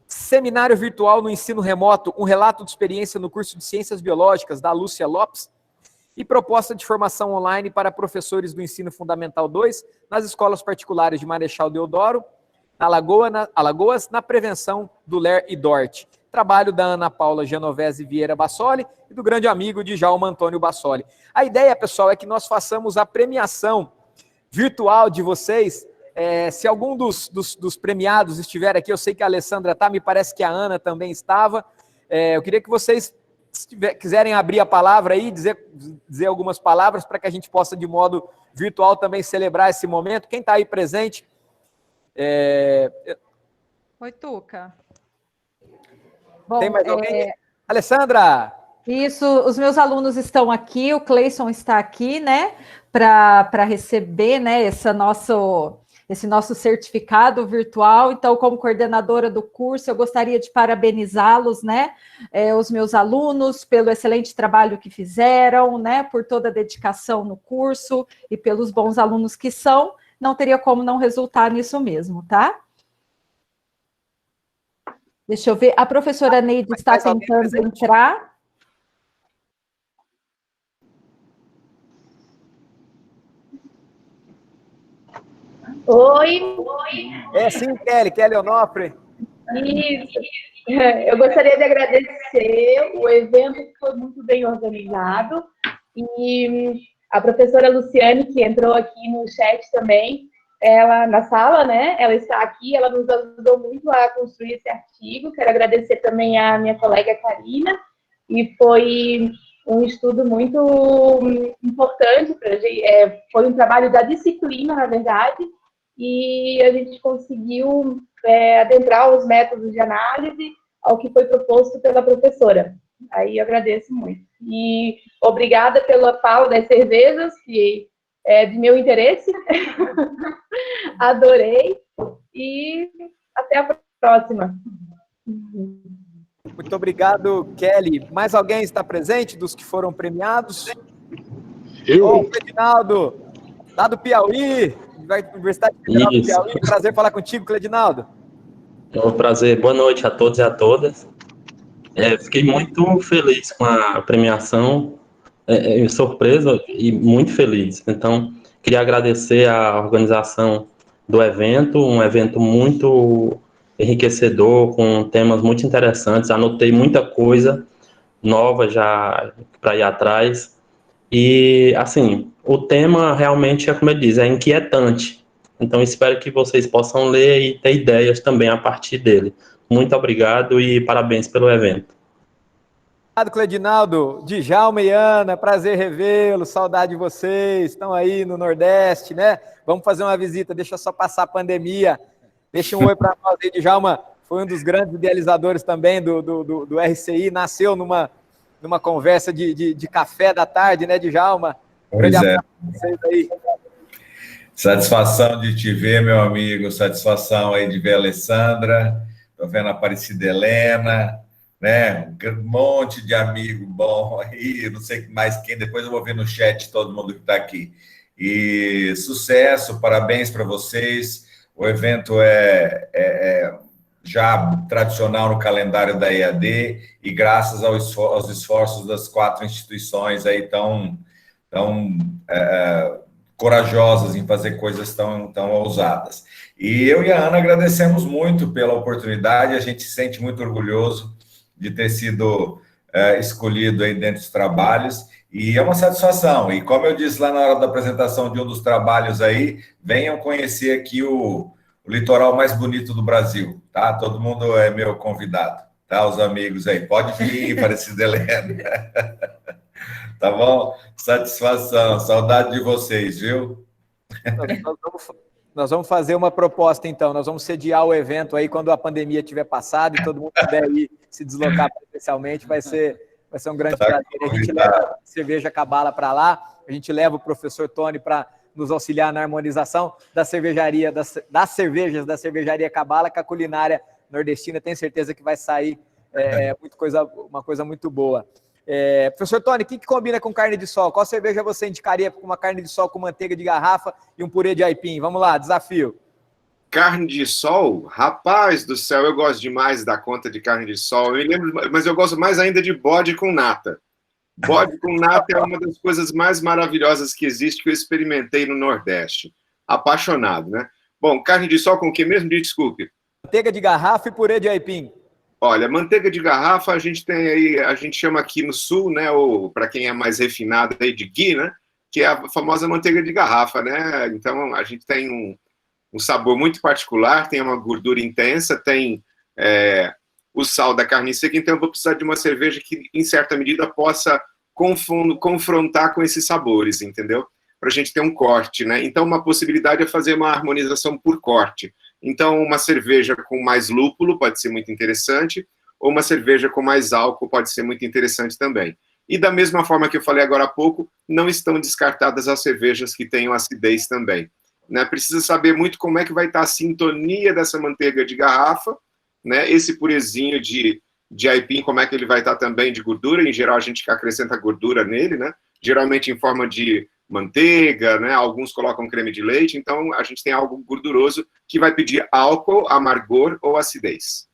Seminário virtual no ensino remoto, um relato de experiência no curso de Ciências Biológicas, da Lúcia Lopes. E proposta de formação online para professores do ensino fundamental 2 nas escolas particulares de Marechal Deodoro, Alagoas, na prevenção do LER e DORT. Trabalho da Ana Paula Genovese Vieira Bassoli e do grande amigo de Djalma Antônio Bassoli. A ideia, pessoal, é que nós façamos a premiação virtual de vocês. Se algum dos premiados estiver aqui, eu sei que a Alessandra está, me parece que a Ana também estava. Eu queria que vocês, se quiserem abrir a palavra aí, dizer algumas palavras para que a gente possa, de modo virtual, também celebrar esse momento. Quem está aí presente? Oi, Tuca. Bom, tem mais alguém? Alessandra! Isso, os meus alunos estão aqui, o Cleison está aqui, né, para receber, né, esse nosso certificado virtual. Então, como coordenadora do curso, eu gostaria de parabenizá-los, né, os meus alunos, pelo excelente trabalho que fizeram, né, por toda a dedicação no curso e pelos bons alunos que são. Não teria como não resultar nisso mesmo, tá? Deixa eu ver, a professora Neide está tentando entrar. Oi. Sim, Kelly Onofre. Isso. Eu gostaria de agradecer o evento, que foi muito bem organizado, e a professora Luciane, que entrou aqui no chat também, ela na sala, né? Ela está aqui, ela nos ajudou muito a construir esse artigo. Quero agradecer também a minha colega Karina, e foi um estudo muito importante para a gente. Foi um trabalho da disciplina, na verdade, e a gente conseguiu adentrar os métodos de análise ao que foi proposto pela professora. Aí eu agradeço muito. E obrigada pela fala das cervejas, que é de meu interesse. Adorei. E até a próxima. Muito obrigado, Kelly. Mais alguém está presente dos que foram premiados? Eu. Cledinaldo, lá do Piauí, Universidade Federal do Piauí. Prazer falar contigo, Cledinaldo. É um prazer. Boa noite a todos e a todas. Fiquei muito feliz com a premiação, surpreso e muito feliz. Então, queria agradecer a organização do evento, um evento muito enriquecedor, com temas muito interessantes. Anotei muita coisa nova já para ir atrás. E, assim, o tema realmente, como ele diz, é inquietante. Então, espero que vocês possam ler e ter ideias também a partir dele. Muito obrigado e parabéns pelo evento. Obrigado, Cledinaldo. Djalma e Ana, prazer revê-los, saudade de vocês. Estão aí no Nordeste, né? Vamos fazer uma visita, deixa só passar a pandemia. Deixa um oi para nós aí, Djalma. Foi um dos grandes idealizadores também do RCI, nasceu numa conversa de café da tarde, né, Djalma? Pois é. Vocês aí. Satisfação de te ver, meu amigo. Satisfação aí de ver a Alessandra. Estou vendo a Aparecida Helena, né? Um monte de amigo bom aí. Não sei mais quem. Depois eu vou ver no chat todo mundo que está aqui. E sucesso, parabéns para vocês. O evento é já tradicional no calendário da EAD e graças aos esforços das 4 instituições aí tão corajosas em fazer coisas tão ousadas. E eu e a Ana agradecemos muito pela oportunidade, a gente se sente muito orgulhoso de ter sido escolhido aí dentro dos trabalhos, e é uma satisfação. E como eu disse lá na hora da apresentação de um dos trabalhos aí, venham conhecer aqui o litoral mais bonito do Brasil, tá? Todo mundo é meu convidado, tá? Os amigos aí, pode vir, Aparecida Helena. Tá bom? Satisfação, saudade de vocês, viu? Nós vamos fazer uma proposta, então. Nós vamos sediar o evento aí quando a pandemia tiver passado e todo mundo puder ir se deslocar presencialmente. Vai ser um grande prazer. A gente leva a cerveja Cabala para lá, a gente leva o professor Tony para nos auxiliar na harmonização da cervejaria, das cervejas da cervejaria Cabala, com a culinária nordestina. Tenho certeza que vai sair uma coisa muito boa. Professor Tony, o que combina com carne de sol? Qual cerveja você indicaria com uma carne de sol com manteiga de garrafa e um purê de aipim? Vamos lá, desafio. Carne de sol? Rapaz do céu, eu gosto demais da conta de carne de sol. Eu me lembro, mas eu gosto mais ainda de bode com nata. Bode com nata é uma das coisas mais maravilhosas que existe, que eu experimentei no Nordeste. Apaixonado, né? Bom, carne de sol com o que mesmo? Desculpe. Manteiga de garrafa e purê de aipim. Olha, manteiga de garrafa a gente tem aí, a gente chama aqui no sul, né, ou para quem é mais refinado aí de ghee, né, que é a famosa manteiga de garrafa, né? Então a gente tem um sabor muito particular, tem uma gordura intensa, tem o sal da carne seca, então eu vou precisar de uma cerveja que, em certa medida, possa confrontar com esses sabores, entendeu? Para a gente ter um corte, né? Então uma possibilidade é fazer uma harmonização por corte. Então, uma cerveja com mais lúpulo pode ser muito interessante, ou uma cerveja com mais álcool pode ser muito interessante também. E da mesma forma que eu falei agora há pouco, não estão descartadas as cervejas que tenham acidez também. Né? Precisa saber muito como é que vai estar a sintonia dessa manteiga de garrafa, né? Esse purezinho de aipim, como é que ele vai estar também de gordura. Em geral, a gente acrescenta gordura nele, né? Geralmente em forma de manteiga, né? Alguns colocam creme de leite, então a gente tem algo gorduroso que vai pedir álcool, amargor ou acidez.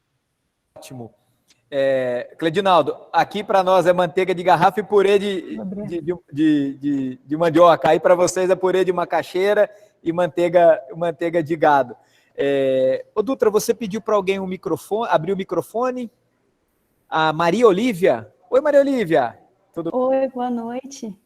Ótimo. Cledinaldo, aqui para nós é manteiga de garrafa e purê de mandioca. Aí para vocês é purê de macaxeira e manteiga de gado. Ô Dutra, você pediu para alguém um microfone, abrir o microfone? A Maria Olívia. Oi, Maria Olívia. Oi, boa noite.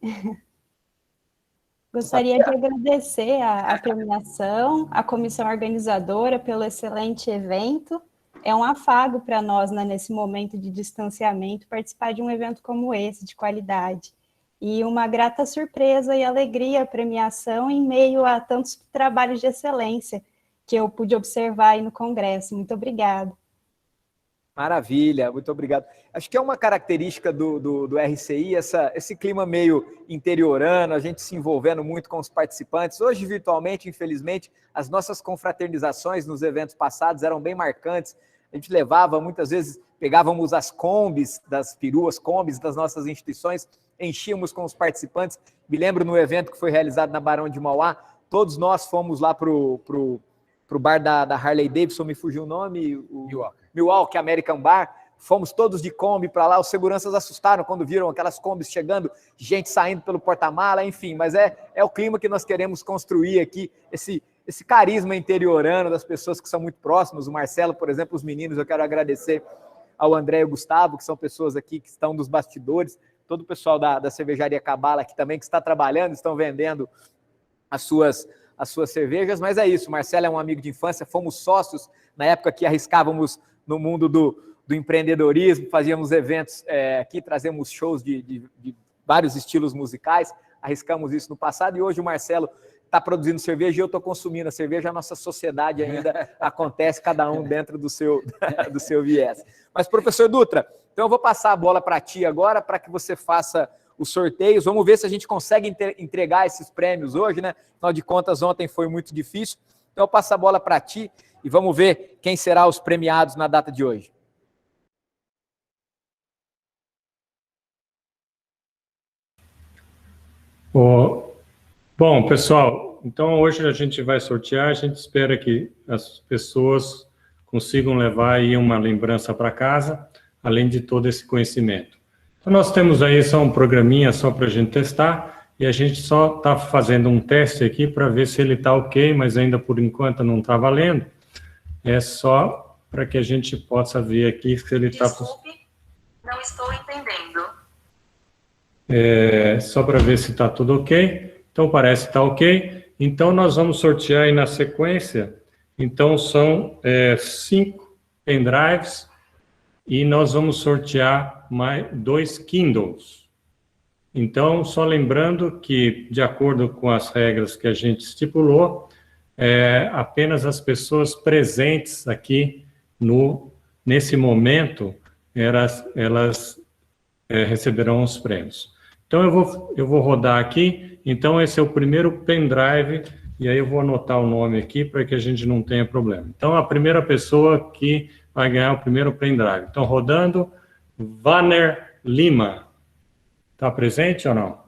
Gostaria de agradecer a premiação, a comissão organizadora pelo excelente evento. É um afago para nós, né, nesse momento de distanciamento, participar de um evento como esse, de qualidade. E uma grata surpresa e alegria a premiação em meio a tantos trabalhos de excelência que eu pude observar aí no Congresso. Muito obrigada. Maravilha, muito obrigado. Acho que é uma característica do RCI, esse clima meio interiorano, a gente se envolvendo muito com os participantes. Hoje, virtualmente, infelizmente, as nossas confraternizações nos eventos passados eram bem marcantes. A gente levava, muitas vezes, pegávamos as combis, das peruas, combis das nossas instituições, enchíamos com os participantes. Me lembro no evento que foi realizado na Barão de Mauá, todos nós fomos lá para o bar da Harley Davidson, me fugiu o nome, Milwaukee American Bar, fomos todos de Kombi para lá, os seguranças assustaram quando viram aquelas Kombis chegando, gente saindo pelo porta-mala, enfim, mas é o clima que nós queremos construir aqui, esse carisma interiorano das pessoas que são muito próximas, o Marcelo, por exemplo, os meninos, eu quero agradecer ao André e ao Gustavo, que são pessoas aqui que estão nos bastidores, todo o pessoal da cervejaria Cabala aqui também, que está trabalhando, estão vendendo as suas cervejas, mas é isso, o Marcelo é um amigo de infância, fomos sócios na época que arriscávamos no mundo do empreendedorismo, fazíamos eventos aqui, trazemos shows de vários estilos musicais, arriscamos isso no passado e hoje o Marcelo está produzindo cerveja e eu estou consumindo a cerveja, a nossa sociedade ainda acontece, cada um dentro do seu viés. Mas, professor Dutra, então eu vou passar a bola para ti agora, para que você faça os sorteios. Vamos ver se a gente consegue entregar esses prêmios hoje, né? Afinal de contas, ontem foi muito difícil. Então, eu passo a bola para ti e vamos ver quem será os premiados na data de hoje. Bom, pessoal, então hoje a gente vai sortear, a gente espera que as pessoas consigam levar aí uma lembrança para casa, além de todo esse conhecimento. Então nós temos aí só um programinha só para a gente testar, e a gente só está fazendo um teste aqui para ver se ele está ok, mas ainda por enquanto não está valendo. É só para que a gente possa ver aqui se ele está... Desculpe, não estou entendendo. Só para ver se está tudo ok. Então, parece que está ok. Então, nós vamos sortear aí na sequência. Então, são 5 pendrives e nós vamos sortear mais 2 Kindles. Então, só lembrando que, de acordo com as regras que a gente estipulou, apenas as pessoas presentes aqui nesse momento, elas receberão os prêmios. Então, eu vou rodar aqui. Então, esse é o primeiro pendrive, e aí eu vou anotar o nome aqui para que a gente não tenha problema. Então, a primeira pessoa que vai ganhar o primeiro pendrive. Então, rodando, Vanner Lima. Está presente ou não?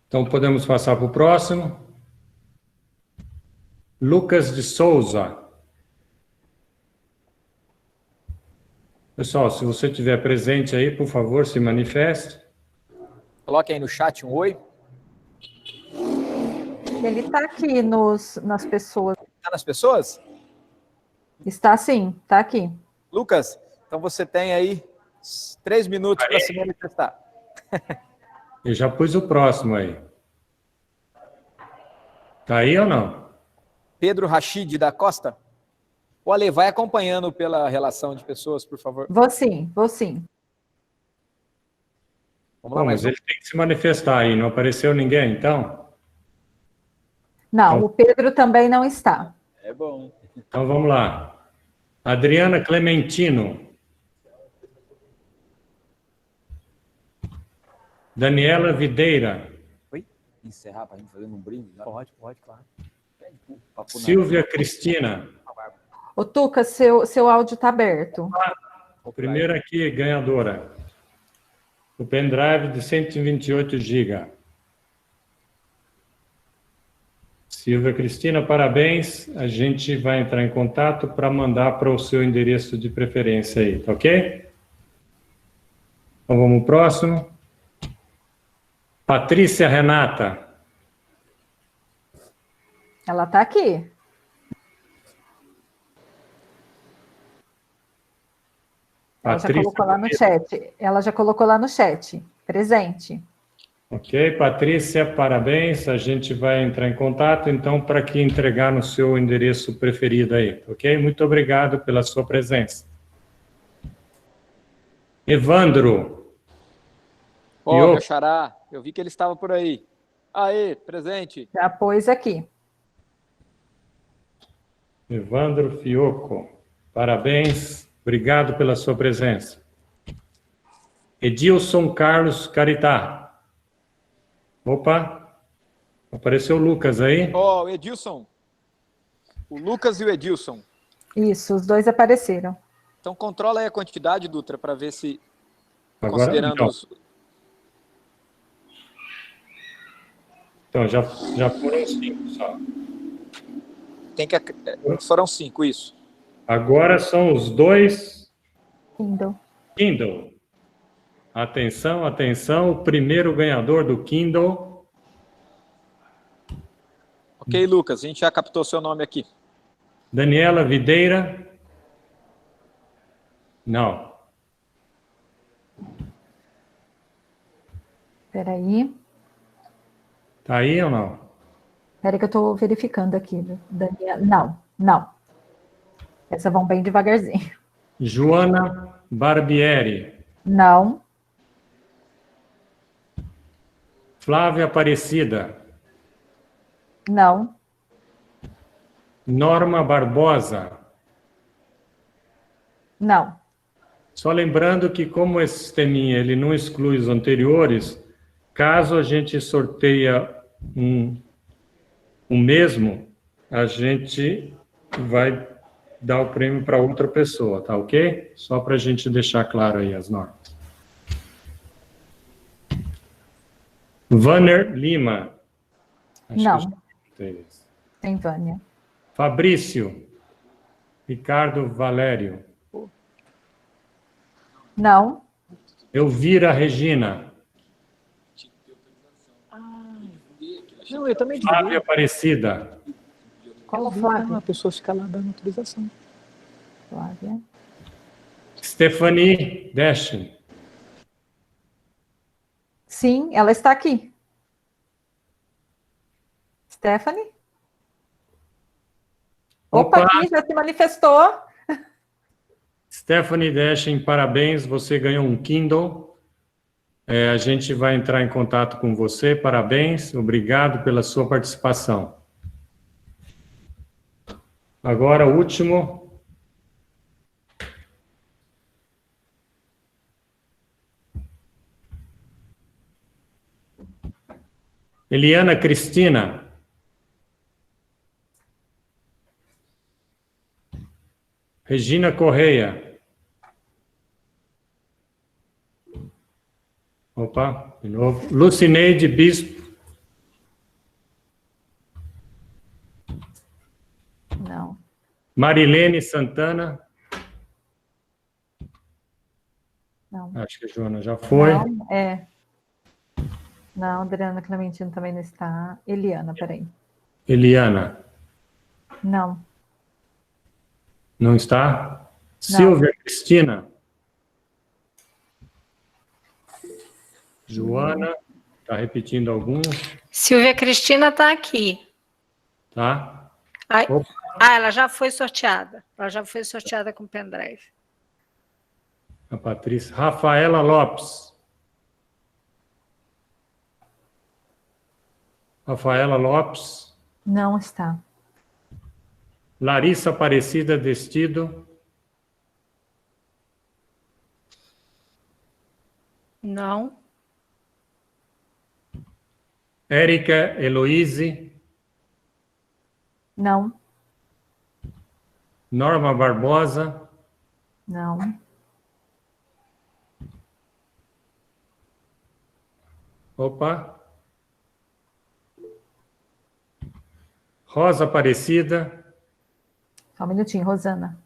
Então, podemos passar para o próximo. Lucas de Souza. Pessoal, se você estiver presente aí, por favor, se manifeste. Coloque aí no chat um oi. Ele está aqui nas pessoas. Está nas pessoas? Está sim, está aqui. Lucas, então você tem aí 3 minutos para se manifestar. Eu já pus o próximo aí. Está aí ou não? Pedro Rachid da Costa. O Ale, vai acompanhando pela relação de pessoas, por favor. Vou sim, vou sim. Vamos lá, mas ele tem que se manifestar aí. Não apareceu ninguém, então? Não, então, o Pedro também não está. É bom. Então, vamos lá. Adriana Clementino. Daniela Videira. Oi? Encerrar para a gente fazer um brinde? Pode, claro. Silvia Cristina. Ô, Tuca, seu áudio está aberto. Primeira aqui, ganhadora. O pendrive de 128 GB. Silvia Cristina, parabéns. A gente vai entrar em contato para mandar para o seu endereço de preferência aí, tá ok? Então vamos pro próximo. Patrícia Renata. Ela está aqui. Ela já colocou lá no chat. Ela já colocou lá no chat. Presente. Ok, Patrícia, parabéns. A gente vai entrar em contato, então, para que entregar no seu endereço preferido aí, ok? Muito obrigado pela sua presença. Evandro. Meu xará, eu vi que ele estava por aí. Aê, presente. Já pôs aqui. Evandro Fioco, parabéns. Obrigado pela sua presença. Edilson Carlos Caritá. Opa, apareceu o Lucas aí. O Edilson. O Lucas e o Edilson. Isso, os dois apareceram. Então, controla aí a quantidade, Dutra, para ver se, agora, considerando então, os... Então, já foram 5 só. Foram 5, isso. Agora são os 2 Kindle. Atenção, atenção, o primeiro ganhador do Kindle. Ok, Lucas, a gente já captou seu nome aqui. Daniela Videira. Não. Espera aí. Tá aí ou não? Espera que eu estou verificando aqui. Daniela. Não. Essas vão bem devagarzinho. Joana Barbieri. Não. Flávia Aparecida. Não. Norma Barbosa. Não. Só lembrando que como esse sisteminha ele não exclui os anteriores, caso a gente sorteia o mesmo, a gente vai dar o prêmio para outra pessoa, tá ok? Só para a gente deixar claro aí as normas. Vanner Lima. Acho Não. Que Tem Vânia. Fabrício. Ricardo Valério. Não. Elvira Regina. Não, eu também Flávia Aparecida. Qual Flávia? A pessoa fica lá dando autorização. Flávia. Stephanie Deschen. Sim, ela está aqui. Stephanie? Opa, aqui já se manifestou. Stephanie Deschen, parabéns, você ganhou um Kindle. A gente vai entrar em contato com você, parabéns, obrigado pela sua participação. Agora, o último. Eliana Cristina. Regina Correia. Opa, de novo. Lucineide Bispo. Não. Marilene Santana. Não. Acho que a Joana já foi. Não, Não, Adriana Clementino também não está. Eliana, peraí. Eliana. Não. Não está? Não. Silvia Cristina. Joana. Está repetindo alguns. Silvia Cristina está aqui. Tá. Ela já foi sorteada. Ela já foi sorteada com pendrive. A Patrícia. Rafaela Lopes. Rafaela Lopes. Não está. Larissa Aparecida Destido. Não. Érica Heloíse. Não. Norma Barbosa. Não. Opa. Rosa Aparecida. Só um minutinho, Rosana.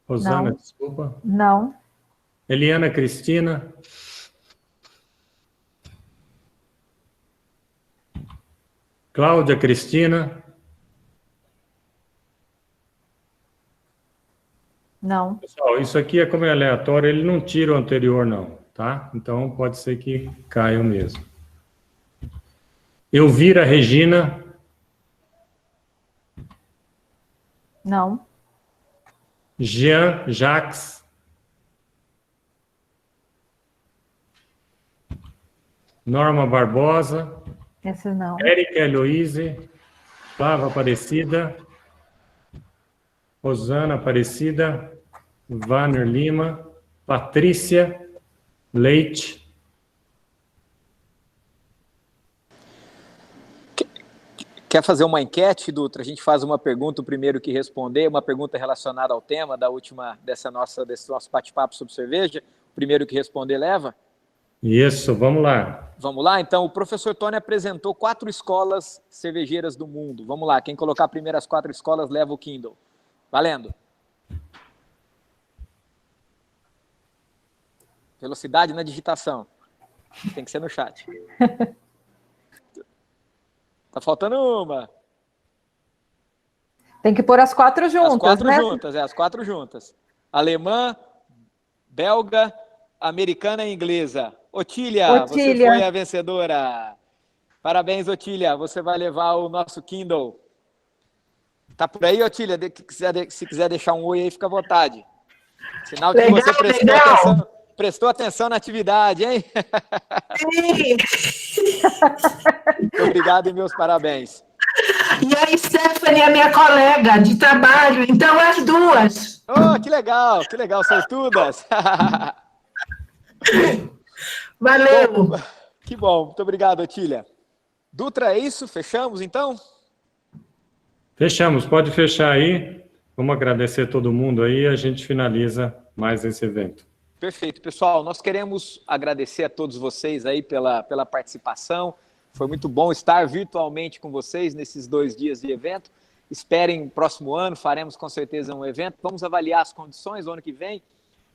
Rosana, não. Desculpa. Não. Eliana Cristina. Cláudia Cristina. Não. Pessoal, isso aqui é como é aleatório, ele não tira o anterior não, tá? Então pode ser que caia mesmo. Elvira Regina. Não. Jean Jacques. Norma Barbosa. Essa não. Érica Heloíse. Flávia Aparecida. Rosana Aparecida. Vanner Lima. Patrícia Leite. Quer fazer uma enquete, Dutra? A gente faz uma pergunta, o primeiro que responder, uma pergunta relacionada ao tema desse nosso bate-papo sobre cerveja. O primeiro que responder leva? Isso, vamos lá. Vamos lá? Então, o professor Tony apresentou 4 escolas cervejeiras do mundo. Vamos lá, quem colocar primeiro as 4 escolas leva o Kindle. Valendo. Velocidade na digitação. Tem que ser no chat. Tá faltando uma. Tem que pôr as 4 juntas, as 4 né? juntas, as 4 juntas. Alemã, belga, americana e inglesa. Otília, você foi a vencedora. Parabéns, Otília. Você vai levar o nosso Kindle. Tá por aí, Otília? Se quiser deixar um oi aí, fica à vontade. Sinal de que você prestou atenção na atividade, hein? Sim. Obrigado e meus parabéns. E a Stephanie é minha colega de trabalho, então as duas. Oh, que legal, sortudas. Valeu. Bom, que bom, muito obrigado, Otília. Dutra, é isso? Fechamos, então? Fechamos, pode fechar aí. Vamos agradecer todo mundo aí e a gente finaliza mais esse evento. Perfeito, pessoal. Nós queremos agradecer a todos vocês aí pela participação. Foi muito bom estar virtualmente com vocês nesses 2 dias de evento. Esperem o próximo ano, faremos com certeza um evento. Vamos avaliar as condições o ano que vem.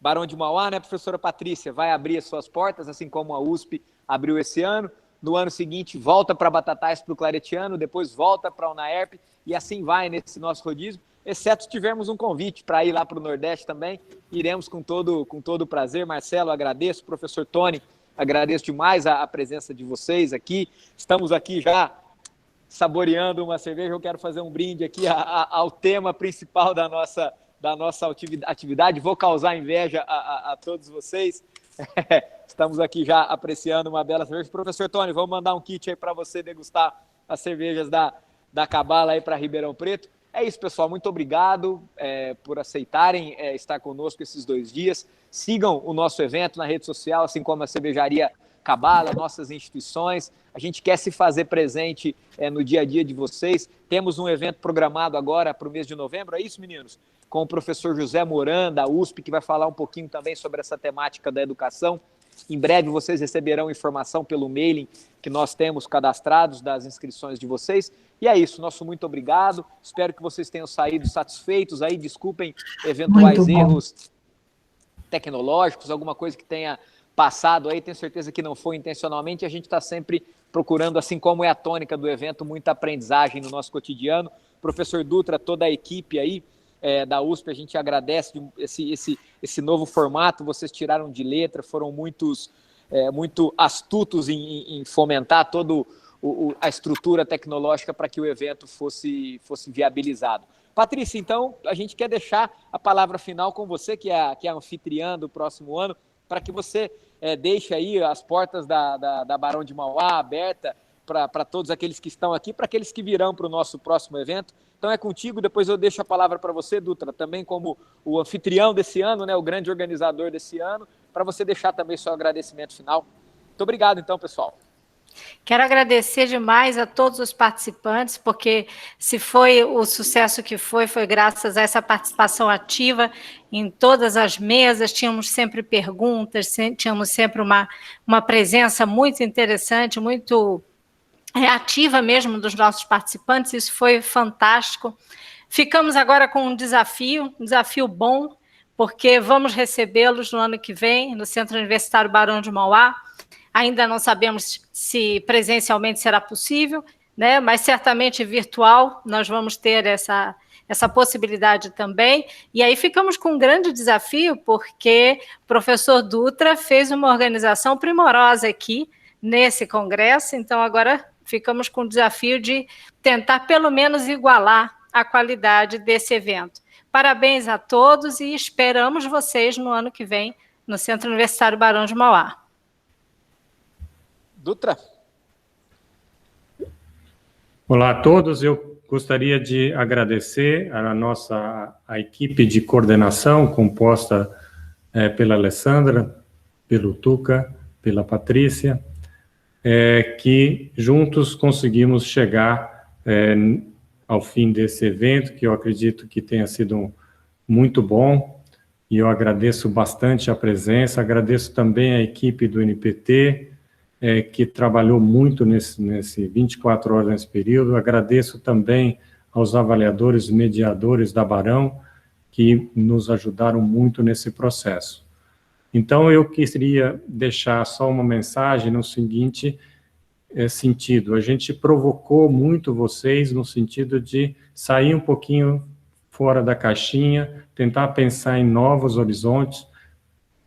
Barão de Mauá, né, professora Patrícia, vai abrir as suas portas, assim como a USP abriu esse ano. No ano seguinte, volta para Batatais, para o Claretiano, depois volta para a UNAERP, e assim vai nesse nosso rodízio, exceto se tivermos um convite para ir lá para o Nordeste também, iremos com todo prazer. Marcelo, agradeço, professor Tony, agradeço demais a presença de vocês aqui. Estamos aqui já saboreando uma cerveja. Eu quero fazer um brinde aqui ao tema principal da nossa atividade. Vou causar inveja a todos vocês. Estamos aqui já apreciando uma bela cerveja. Professor Tony, vamos mandar um kit aí para você degustar as cervejas da Cabala aí para Ribeirão Preto. É isso, pessoal. Muito obrigado por aceitarem estar conosco esses 2 dias. Sigam o nosso evento na rede social, assim como a Cervejaria Cabala, nossas instituições. A gente quer se fazer presente no dia a dia de vocês. Temos um evento programado agora para o mês de novembro. É isso, meninos? Com o professor José Moran, da USP, que vai falar um pouquinho também sobre essa temática da educação. Em breve vocês receberão informação pelo mailing que nós temos cadastrados das inscrições de vocês. E é isso, nosso muito obrigado. Espero que vocês tenham saído satisfeitos aí. Desculpem eventuais erros tecnológicos, alguma coisa que tenha passado aí. Tenho certeza que não foi intencionalmente. A gente está sempre procurando, assim como é a tônica do evento, muita aprendizagem no nosso cotidiano. Professor Dutra, toda a equipe aí da USP, a gente agradece esse novo formato. Vocês tiraram de letra, foram muito astutos em fomentar toda a estrutura tecnológica para que o evento fosse viabilizado. Patrícia, então, a gente quer deixar a palavra final com você, que é a anfitriã do próximo ano, para que você deixe aí as portas da Barão de Mauá aberta para todos aqueles que estão aqui, para aqueles que virão para o nosso próximo evento. Então é contigo, depois eu deixo a palavra para você, Dutra, também como o anfitrião desse ano, né, o grande organizador desse ano, para você deixar também seu agradecimento final. Muito obrigado, então, pessoal. Quero agradecer demais a todos os participantes, porque se foi o sucesso que foi graças a essa participação ativa em todas as mesas. Tínhamos sempre perguntas, tínhamos sempre uma presença muito interessante, muito ativa mesmo dos nossos participantes. Isso foi fantástico. Ficamos agora com um desafio bom, porque vamos recebê-los no ano que vem, no Centro Universitário Barão de Mauá. Ainda não sabemos se presencialmente será possível, né? Mas certamente virtual nós vamos ter essa possibilidade também. E aí ficamos com um grande desafio, porque o professor Dutra fez uma organização primorosa aqui nesse congresso. Então agora ficamos com o desafio de tentar pelo menos igualar a qualidade desse evento. Parabéns a todos e esperamos vocês no ano que vem no Centro Universitário Barão de Mauá. Dutra. Olá a todos, eu gostaria de agradecer a equipe de coordenação composta pela Alessandra, pelo Tuca, pela Patrícia, que juntos conseguimos chegar ao fim desse evento, que eu acredito que tenha sido muito bom, e eu agradeço bastante a presença, agradeço também a equipe do NPT, que trabalhou muito nesse 24 horas nesse período. Agradeço também aos avaliadores e mediadores da Barão, que nos ajudaram muito nesse processo. Então, eu queria deixar só uma mensagem no seguinte sentido. A gente provocou muito vocês no sentido de sair um pouquinho fora da caixinha, tentar pensar em novos horizontes,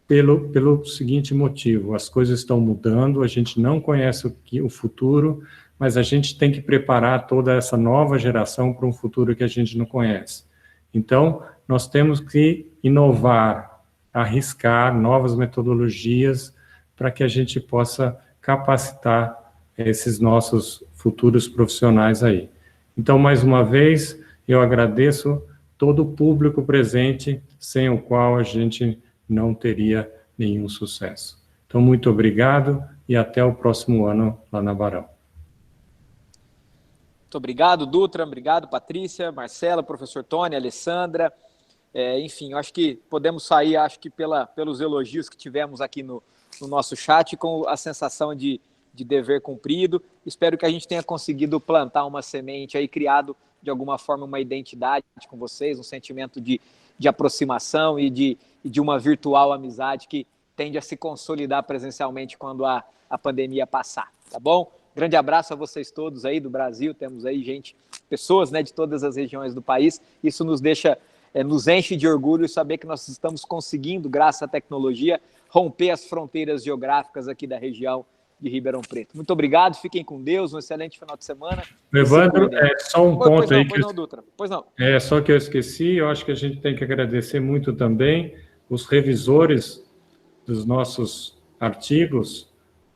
pelo seguinte motivo: as coisas estão mudando, a gente não conhece o futuro, mas a gente tem que preparar toda essa nova geração para um futuro que a gente não conhece. Então, nós temos que inovar, arriscar novas metodologias para que a gente possa capacitar esses nossos futuros profissionais aí. Então, mais uma vez, eu agradeço todo o público presente, sem o qual a gente não teria nenhum sucesso. Então, muito obrigado e até o próximo ano lá na Barão. Muito obrigado, Dutra, obrigado, Patrícia, Marcela, professor Tony, Alessandra. Enfim, eu acho que podemos sair, pelos elogios que tivemos aqui no nosso chat, com a sensação de dever cumprido. Espero que a gente tenha conseguido plantar uma semente aí, criado de alguma forma uma identidade com vocês, um sentimento de aproximação e de uma virtual amizade que tende a se consolidar presencialmente quando a pandemia passar, tá bom? Grande abraço a vocês todos aí do Brasil, temos aí pessoas, né, de todas as regiões do país. Isso nos enche de orgulho saber que nós estamos conseguindo, graças à tecnologia, romper as fronteiras geográficas aqui da região de Ribeirão Preto. Muito obrigado, fiquem com Deus, um excelente final de semana. Evandro, só um ponto aí que Dutra. Pois não. Só que eu esqueci, eu acho que a gente tem que agradecer muito também os revisores dos nossos artigos.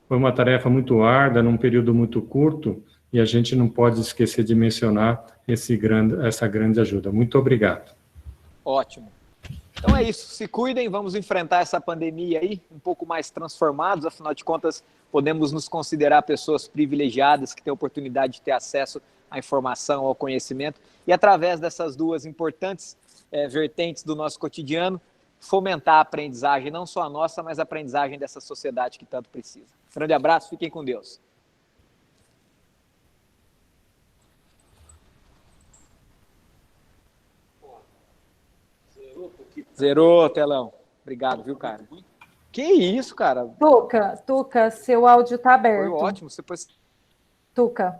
Foi uma tarefa muito árdua, num período muito curto, e a gente não pode esquecer de mencionar essa grande ajuda. Muito obrigado. Ótimo. Então é isso, se cuidem, vamos enfrentar essa pandemia aí um pouco mais transformados, afinal de contas, podemos nos considerar pessoas privilegiadas que têm a oportunidade de ter acesso à informação, ao conhecimento, e através dessas duas importantes vertentes do nosso cotidiano, fomentar a aprendizagem, não só a nossa, mas a aprendizagem dessa sociedade que tanto precisa. Grande abraço, fiquem com Deus. Zerou, telão. Obrigado, viu, cara? Que isso, cara? Tuca, seu áudio tá aberto. Foi ótimo. Você pôs... Tuca.